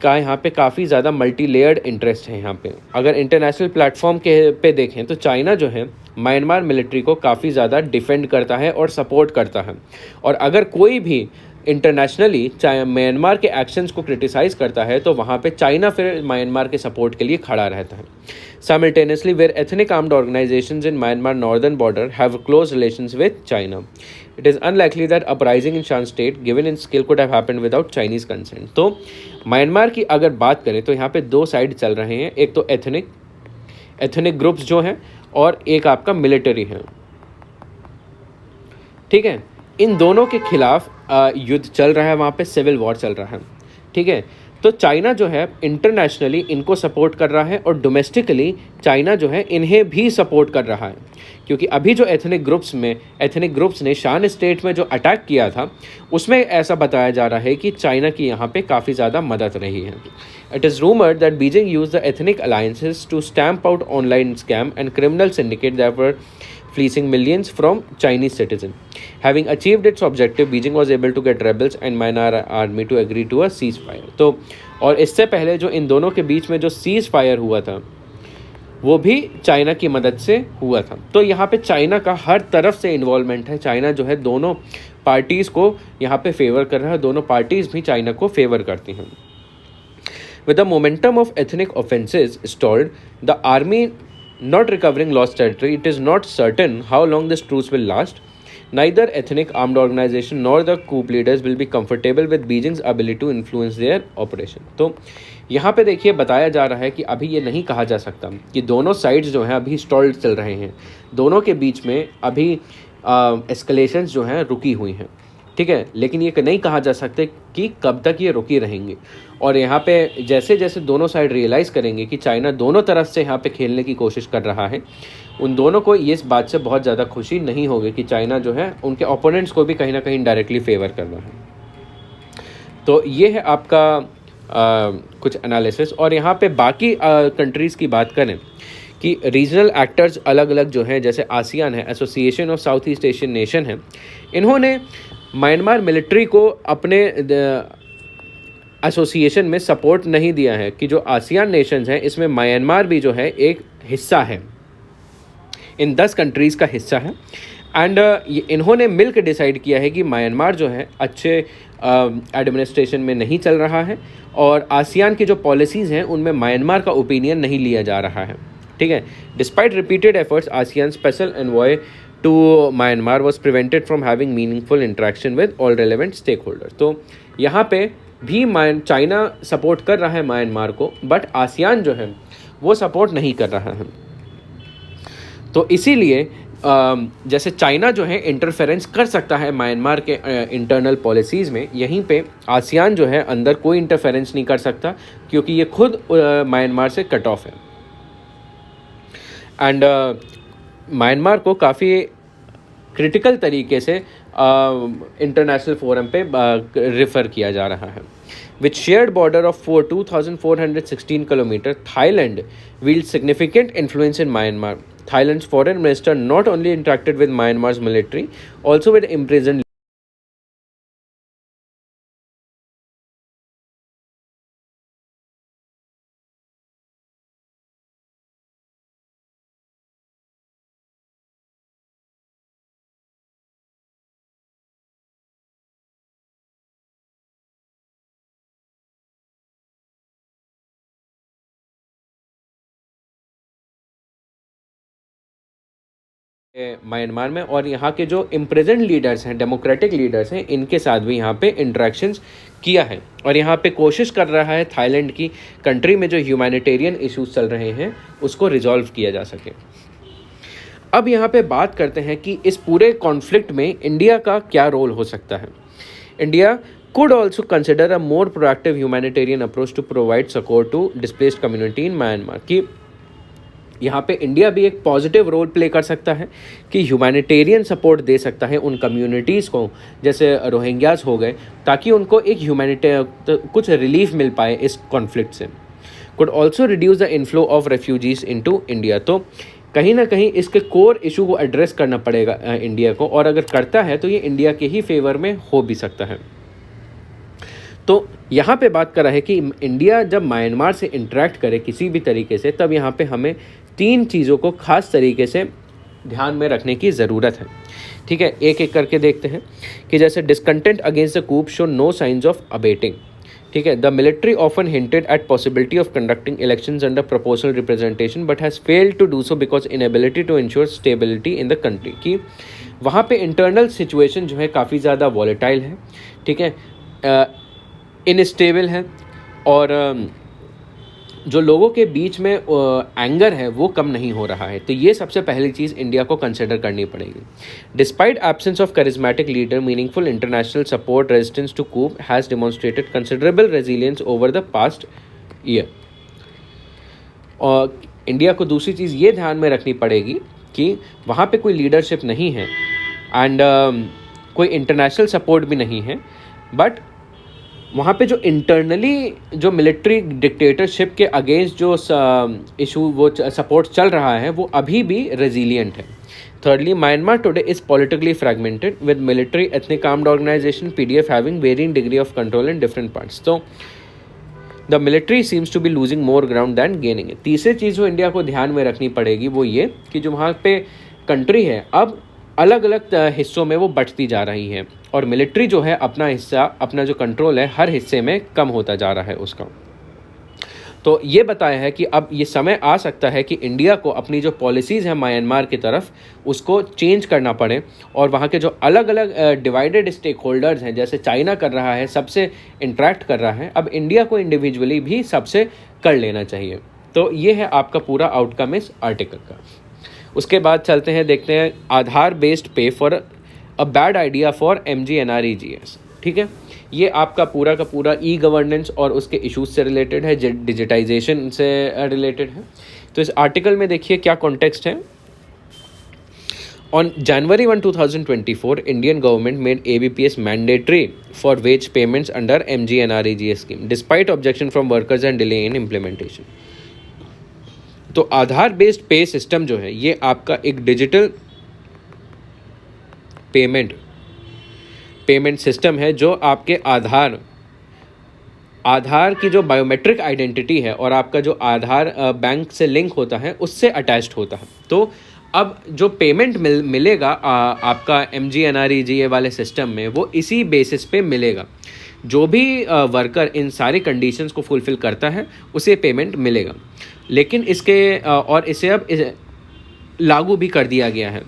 S1: का यहाँ पे काफ़ी ज़्यादा मल्टी लेयर्ड इंटरेस्ट है। यहाँ पे अगर इंटरनेशनल प्लेटफॉर्म के पे देखें तो चाइना जो है म्यांमार मिलिट्री को काफ़ी ज़्यादा डिफेंड करता है और सपोर्ट करता है। और अगर कोई भी इंटरनेशनली म्यांमार के एक्शंस को क्रिटिसाइज़ करता है तो वहाँ पे चाइना फिर म्यांमार के सपोर्ट के लिए खड़ा रहता है। Simultaneously, where ethnic armed organizations in Myanmar northern border have close relations with China, it is unlikely that uprising in Shan state, given its scale, could have happened without Chinese consent. तो म्यांमार की अगर बात करें तो यहाँ पे दो साइड चल रहे हैं, एक तो एथनिक ग्रुप्स जो हैं और एक आपका मिलिट्री है, ठीक है। इन दोनों के खिलाफ युद्ध चल रहा है, वहाँ पे सिविल वॉर चल रहा है, ठीक है। तो चाइना जो है इंटरनेशनली इनको सपोर्ट कर रहा है और डोमेस्टिकली चाइना जो है इन्हें भी सपोर्ट कर रहा है, क्योंकि अभी जो एथनिक ग्रुप्स ने शान स्टेट में जो अटैक किया था, उसमें ऐसा बताया जा रहा है कि चाइना की यहाँ पे काफ़ी ज़्यादा मदद रही है। It is rumoured that Beijing use the ethnic alliances to stamp out online scam and criminal syndicate that were fleecing millions from Chinese citizens. Having achieved its objective, Beijing was able to get rebels and Myanmar army to agree to a ceasefire. तो और इससे पहले जो इन दोनों के बीच में जो सीज फायर हुआ था, वो भी चाइना की मदद से हुआ था। तो यहाँ पे चाइना का हर तरफ से इन्वॉल्वमेंट है। चाइना जो है दोनों पार्टीज़ को यहाँ पे फेवर कर रहा है, दोनों पार्टीज़ भी चाइना को फेवर करती हैं। With the momentum of ethnic offences stalled, the army not recovering lost territory, it is not certain how long this truce will last. Neither ethnic armed organization nor the coup leaders will be comfortable with Beijing's ability to influence their operation. तो यहाँ पे देखिए बताया जा रहा है कि अभी ये नहीं कहा जा सकता कि दोनों साइड्स जो हैं अभी स्टॉल्ड चल रहे हैं, दोनों के बीच में अभी एस्केलेशंस जो हैं रुकी हुई हैं, ठीक है, लेकिन ये नहीं कहा जा सकता कि कब तक ये रुकी रहेंगी। और यहाँ पे जैसे जैसे दोनों साइड रियलाइज़ करेंगे कि चाइना दोनों तरफ से यहाँ पे खेलने की कोशिश कर रहा है, उन दोनों को ये इस बात से बहुत ज़्यादा खुशी नहीं होगी कि चाइना जो है उनके ओपोनेंट्स को भी कहीं ना कहीं डायरेक्टली फेवर कर रहा है। तो ये है आपका कुछ एनालिसिस। और यहाँ पे बाकी कंट्रीज़ की बात करें कि रीजनल एक्टर्स अलग अलग जो हैं, जैसे आसियान है, association of south east Asian nation है, इन्होंने म्यांमार मिलिट्री को अपने एसोसिएशन में सपोर्ट नहीं दिया है कि जो आसियान नेशंस हैं इसमें म्यांमार भी जो है एक हिस्सा है, इन 10 कंट्रीज़ का हिस्सा है। एंड इन्होंने मिलकर डिसाइड किया है कि म्यांमार जो है अच्छे एडमिनिस्ट्रेशन में नहीं चल रहा है और आसियान की जो पॉलिसीज़ हैं उनमें म्यांमार का ओपिनियन नहीं लिया जा रहा है, ठीक है। Despite repeated efforts, ASEAN special envoy to Myanmar was prevented from having meaningful interaction with all relevant stakeholder. तो यहाँ पे भी चाइना सपोर्ट कर रहा है म्यांमार को, बट आसियान जो है वो सपोर्ट नहीं कर रहा है। तो इसीलिए जैसे चाइना जो है इंटरफेरेंस कर सकता है म्यांमार के इंटरनल पॉलिसीज़ में, यहीं पे आसियान जो है अंदर कोई इंटरफेरेंस नहीं कर सकता क्योंकि ये खुद म्यांमार से कट ऑफ है। एंड म्यांमार को काफ़ी क्रिटिकल तरीके से इंटरनेशनल फोरम पे रेफ़र किया जा रहा है। With shared border of 2,416 kilometers, Thailand wields significant influence in Myanmar. Thailand's foreign minister not only interacted with Myanmar's military, also with imprisoned Myanmar में, और यहाँ के जो इम्प्रेजेंट लीडर्स हैं, डेमोक्रेटिक लीडर्स हैं, इनके साथ भी यहाँ पे इंटरेक्शंस किया है। और यहाँ पे कोशिश कर रहा है थाईलैंड की कंट्री में जो ह्यूमैनिटेरियन इश्यूज चल रहे हैं उसको रिजॉल्व किया जा सके। अब यहाँ पे बात करते हैं कि इस पूरे कॉन्फ्लिक्ट में इंडिया का क्या रोल हो सकता है। India could also consider a more proactive humanitarian approach to provide support to displaced community in Myanmar। कि यहाँ पे इंडिया भी एक पॉजिटिव रोल प्ले कर सकता है कि ह्यूमैनिटेरियन सपोर्ट दे सकता है उन कम्युनिटीज़ को, जैसे रोहिंग्यास हो गए, ताकि उनको एक कुछ रिलीफ मिल पाए इस कॉन्फ्लिक्ट से। Could also reduce the inflow of refugees into India. तो कहीं ना कहीं इसके कोर इशू को एड्रेस करना पड़ेगा इंडिया को, और अगर करता है तो ये इंडिया के ही फेवर में हो भी सकता है। तो यहाँ पे बात कर रहा है कि इंडिया जब म्यांमार से इंटरेक्ट करे किसी भी तरीके से, तब यहाँ पे हमें 3 चीज़ों को ख़ास तरीके से ध्यान में रखने की ज़रूरत है, ठीक है। एक एक करके देखते हैं कि जैसे discontent against the coup show no signs of abating, ठीक है। The military often hinted at possibility of conducting elections under proportional representation but has failed to do so because inability to ensure stability in the country. कि वहाँ पे इंटरनल सिचुएशन जो है काफ़ी ज़्यादा वॉलेटाइल है, ठीक है, इनस्टेबल है, और जो लोगों के बीच में एंगर है वो कम नहीं हो रहा है। तो ये सबसे पहली चीज़ इंडिया को कंसिडर करनी पड़ेगी। Despite absence of charismatic leader, meaningful international support resistance to coup has demonstrated considerable resilience over the past year. और इंडिया को दूसरी चीज़ ये ध्यान में रखनी पड़ेगी कि वहाँ पे कोई लीडरशिप नहीं है एंड कोई इंटरनेशनल सपोर्ट भी नहीं है, बट वहाँ पे जो इंटरनली जो मिलिट्री डिक्टेटरशिप के अगेंस्ट जो इशू वो सपोर्ट चल रहा है वो अभी भी रेजिलियंट है। Thirdly, Myanmar today is politically fragmented with military ethnic armed organisation PDF having varying degree of control in different parts. तो the military seems to be losing more ground than gaining it. तीसरी चीज़ जो इंडिया को ध्यान में रखनी पड़ेगी वो ये कि जो वहाँ पे कंट्री है अब अलग अलग हिस्सों में वो बंटती जा रही है, और मिलिट्री जो है अपना हिस्सा, अपना जो कंट्रोल है हर हिस्से में कम होता जा रहा है उसका। तो ये बताया है कि अब ये समय आ सकता है कि इंडिया को अपनी जो पॉलिसीज़ हैं म्यांमार की तरफ उसको चेंज करना पड़े, और वहाँ के जो अलग अलग डिवाइडेड स्टेक होल्डर्स हैं, जैसे चाइना कर रहा है, सबसे इंटरेक्ट कर रहा है, अब इंडिया को इंडिविजुअली भी सबसे कर लेना चाहिए। तो ये है आपका पूरा आउटकम इस आर्टिकल का। उसके बाद चलते हैं, देखते हैं आधार बेस्ड पे for a bad idea for MGNREGS। ठीक है, ये आपका पूरा का पूरा ई गवर्नेंस और उसके इश्यूज से रिलेटेड है, डिजिटाइजेशन से रिलेटेड है। तो इस आर्टिकल में देखिए क्या कॉन्टेक्स्ट है। On January 1, 2024, Indian government made ABPS mandatory for wage payments under MGNREGS scheme, despite objection from workers and delay in implementation. तो आधार बेस्ड पे सिस्टम जो है ये आपका एक डिजिटल पेमेंट सिस्टम है जो आपके आधार की जो बायोमेट्रिक आइडेंटिटी है और आपका जो आधार बैंक से लिंक होता है उससे अटैच्ड होता है। तो अब जो पेमेंट मिलेगा आपका MGNREGA वाले सिस्टम में, वो इसी बेसिस पे मिलेगा। जो भी वर्कर इन सारी कंडीशंस को फुलफ़िल करता है उसे पेमेंट मिलेगा। लेकिन इसे अब लागू भी कर दिया गया है,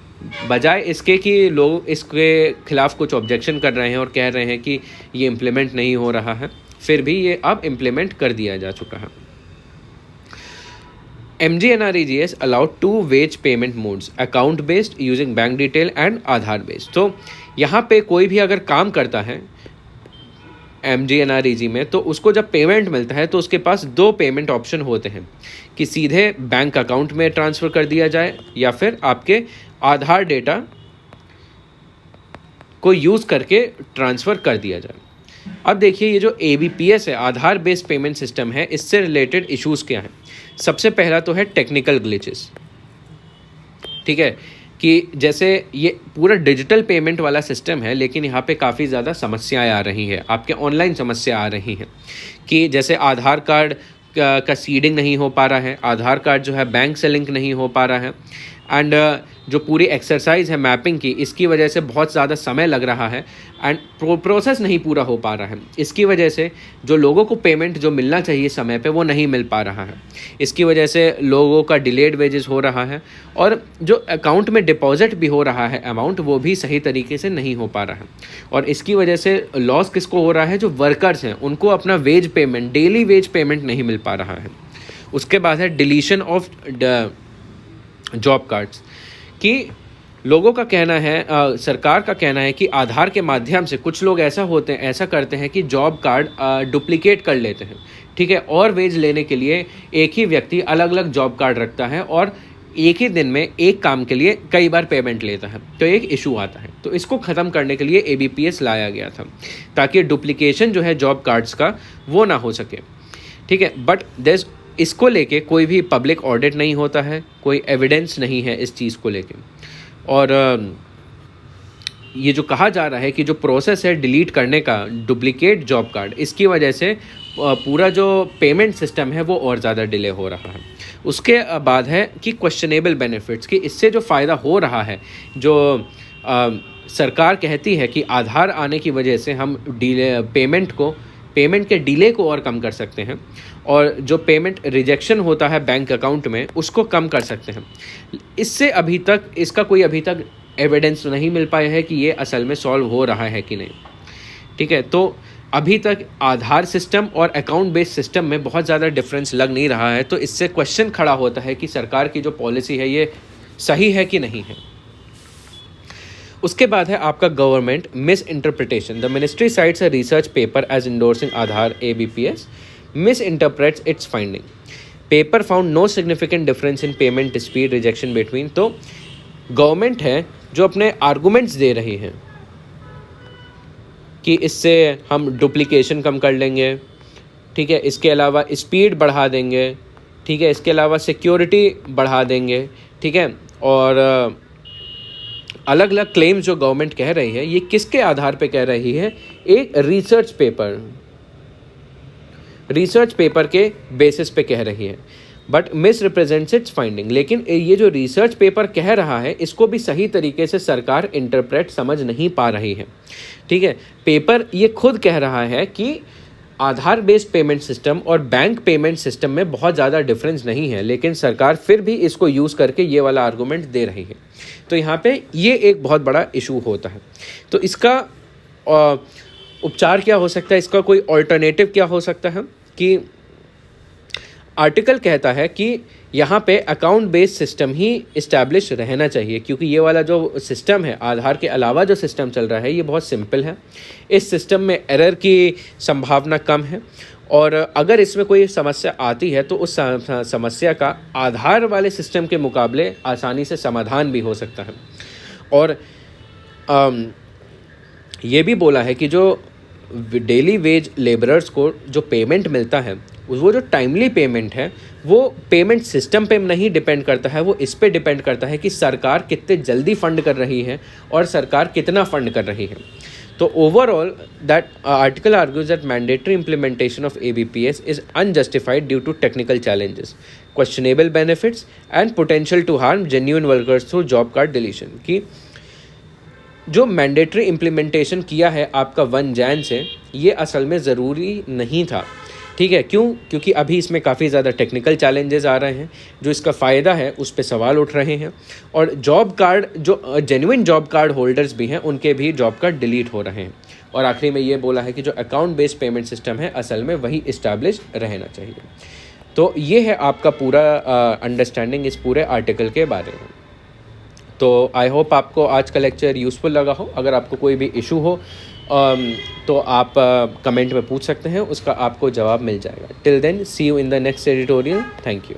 S1: बजाय इसके कि लोग इसके खिलाफ कुछ ऑब्जेक्शन कर रहे हैं और कह रहे हैं कि ये इम्प्लीमेंट नहीं हो रहा है, फिर भी ये अब इम्प्लीमेंट कर दिया जा चुका है। MGNREGS allowed 2 wage payment modes, account based using bank detail and Aadhaar based. तो यहाँ पे कोई भी अगर काम करता है MGNREG में, तो उसको जब पेमेंट मिलता है तो उसके पास 2 पेमेंट ऑप्शन होते हैं कि सीधे बैंक अकाउंट में ट्रांसफ़र कर दिया जाए या फिर आपके आधार डेटा को यूज़ करके ट्रांसफ़र कर दिया जाए। अब देखिए ये जो ABPS है, आधार बेस्ड पेमेंट सिस्टम है, इससे रिलेटेड इश्यूज़ क्या हैं। सबसे पहला तो है टेक्निकल ग्लिचेस। ठीक है, कि जैसे ये पूरा डिजिटल पेमेंट वाला सिस्टम है, लेकिन यहाँ पे काफ़ी ज़्यादा समस्याएं आ रही हैं, आपके ऑनलाइन समस्या आ रही हैं कि जैसे आधार कार्ड का सीडिंग नहीं हो पा रहा है, आधार कार्ड जो है बैंक से लिंक नहीं हो पा रहा है, एंड जो पूरी एक्सरसाइज है मैपिंग की, इसकी वजह से बहुत ज़्यादा समय लग रहा है एंड प्रोसेस नहीं पूरा हो पा रहा है। इसकी वजह से जो लोगों को पेमेंट जो मिलना चाहिए समय पे वो नहीं मिल पा रहा है। इसकी वजह से लोगों का डिलेड वेजेस हो रहा है, और जो अकाउंट में डिपॉजिट भी हो रहा है अमाउंट, वो भी सही तरीके से नहीं हो पा रहा है। और इसकी वजह से लॉस किसको हो रहा है, जो वर्कर्स हैं उनको अपना wage payment, daily wage payment नहीं मिल पा रहा है। उसके बाद है डिलीशन ऑफ जॉब कार्ड्स, कि लोगों का कहना है, सरकार का कहना है कि आधार के माध्यम से कुछ लोग ऐसा करते हैं कि जॉब कार्ड डुप्लीकेट कर लेते हैं। ठीक है, और वेज लेने के लिए एक ही व्यक्ति अलग अलग जॉब कार्ड रखता है और एक ही दिन में एक काम के लिए कई बार पेमेंट लेता है, तो एक इशू आता है। तो इसको ख़त्म करने के लिए ABPS लाया गया था, ताकि डुप्लीकेशन जो है जॉब कार्ड्स का वो ना हो सके। ठीक है, बट इसको लेके कोई भी पब्लिक ऑडिट नहीं होता है, कोई एविडेंस नहीं है इस चीज़ को लेके। और ये जो कहा जा रहा है कि जो प्रोसेस है डिलीट करने का डुप्लीकेट जॉब कार्ड, इसकी वजह से पूरा जो पेमेंट सिस्टम है वो और ज़्यादा डिले हो रहा है। उसके बाद है कि क्वेश्चनेबल बेनिफिट्स, कि इससे जो फ़ायदा हो रहा है, जो सरकार कहती है कि आधार आने की वजह से हम पेमेंट के डिले को और कम कर सकते हैं, और जो पेमेंट रिजेक्शन होता है बैंक अकाउंट में उसको कम कर सकते हैं। इसका कोई अभी तक एविडेंस नहीं मिल पाया है कि ये असल में सॉल्व हो रहा है कि नहीं। ठीक है, तो अभी तक आधार सिस्टम और अकाउंट बेस्ड सिस्टम में बहुत ज़्यादा डिफरेंस लग नहीं रहा है। तो इससे क्वेश्चन खड़ा होता है कि सरकार की जो पॉलिसी है ये सही है कि नहीं है। उसके बाद है आपका government misinterpretation. The ministry cites a research paper as endorsing Aadhaar ABPS, misinterprets its finding. Paper found no significant difference in payment dispute rejection between। तो गवर्नमेंट है जो अपने आर्गूमेंट्स दे रही है कि इससे हम डुप्लीकेशन कम कर लेंगे। ठीक है, इसके अलावा स्पीड बढ़ा देंगे। ठीक है, इसके अलावा सिक्योरिटी बढ़ा देंगे। ठीक है, और अलग अलग क्लेम्स जो गवर्नमेंट कह रही है, ये किसके आधार पे कह रही है, एक रिसर्च पेपर के बेसिस पे कह रही है, but miss represents it's finding. लेकिन ये जो रिसर्च पेपर कह रहा है इसको भी सही तरीके से सरकार इंटरप्रेट समझ नहीं पा रही है। ठीक है, पेपर ये खुद कह रहा है कि आधार बेस्ड पेमेंट सिस्टम और बैंक पेमेंट सिस्टम में बहुत ज़्यादा डिफरेंस नहीं है, लेकिन सरकार फिर भी इसको यूज़ करके ये वाला आर्गूमेंट दे रही है। तो यहाँ पे ये एक बहुत बड़ा इशू होता है। तो इसका उपचार क्या हो सकता है, इसका कोई ऑल्टरनेटिव क्या हो सकता है कि आर्टिकल कहता है कि यहाँ पे अकाउंट बेस्ड सिस्टम ही इस्टेब्लिश रहना चाहिए, क्योंकि ये वाला जो सिस्टम है, आधार के अलावा जो सिस्टम चल रहा है, ये बहुत सिंपल है। इस सिस्टम में एरर की संभावना कम है, और अगर इसमें कोई समस्या आती है तो उस समस्या का आधार वाले सिस्टम के मुकाबले आसानी से समाधान भी हो सकता है। और ये भी बोला है कि जो डेली वेज लेबरर्स को जो पेमेंट मिलता है, वो जो टाइमली पेमेंट है, वो पेमेंट सिस्टम पे नहीं डिपेंड करता है, वो इस पे डिपेंड करता है कि सरकार कितने जल्दी फंड कर रही है और सरकार कितना फंड कर रही है। तो overall that article argues that mandatory implementation of ABPS is unjustified due to technical challenges, questionable benefits and potential to harm genuine workers through job card deletion. कि जो मैंडेटरी इम्प्लीमेंटेशन किया है आपका 1 जैन से, ये असल में ज़रूरी नहीं था। ठीक है, क्यों? क्योंकि अभी इसमें काफ़ी ज़्यादा टेक्निकल चैलेंजेस आ रहे हैं, जो इसका फ़ायदा है उस पर सवाल उठ रहे हैं, और जॉब कार्ड, जो जेन्युइन जॉब कार्ड होल्डर्स भी हैं, उनके भी जॉब कार्ड डिलीट हो रहे हैं। और आखिरी में ये बोला है कि जो अकाउंट बेस्ड पेमेंट सिस्टम है, असल में वही इस्टेब्लिश रहना चाहिए। तो ये है आपका पूरा अंडरस्टैंडिंग इस पूरे आर्टिकल के बारे में। तो आई होप आपको आज का लेक्चर यूज़फुल लगा हो। अगर आपको कोई भी इशू हो तो आप कमेंट में पूछ सकते हैं, उसका आपको जवाब मिल जाएगा। Till then, see you in the next editorial. Thank you.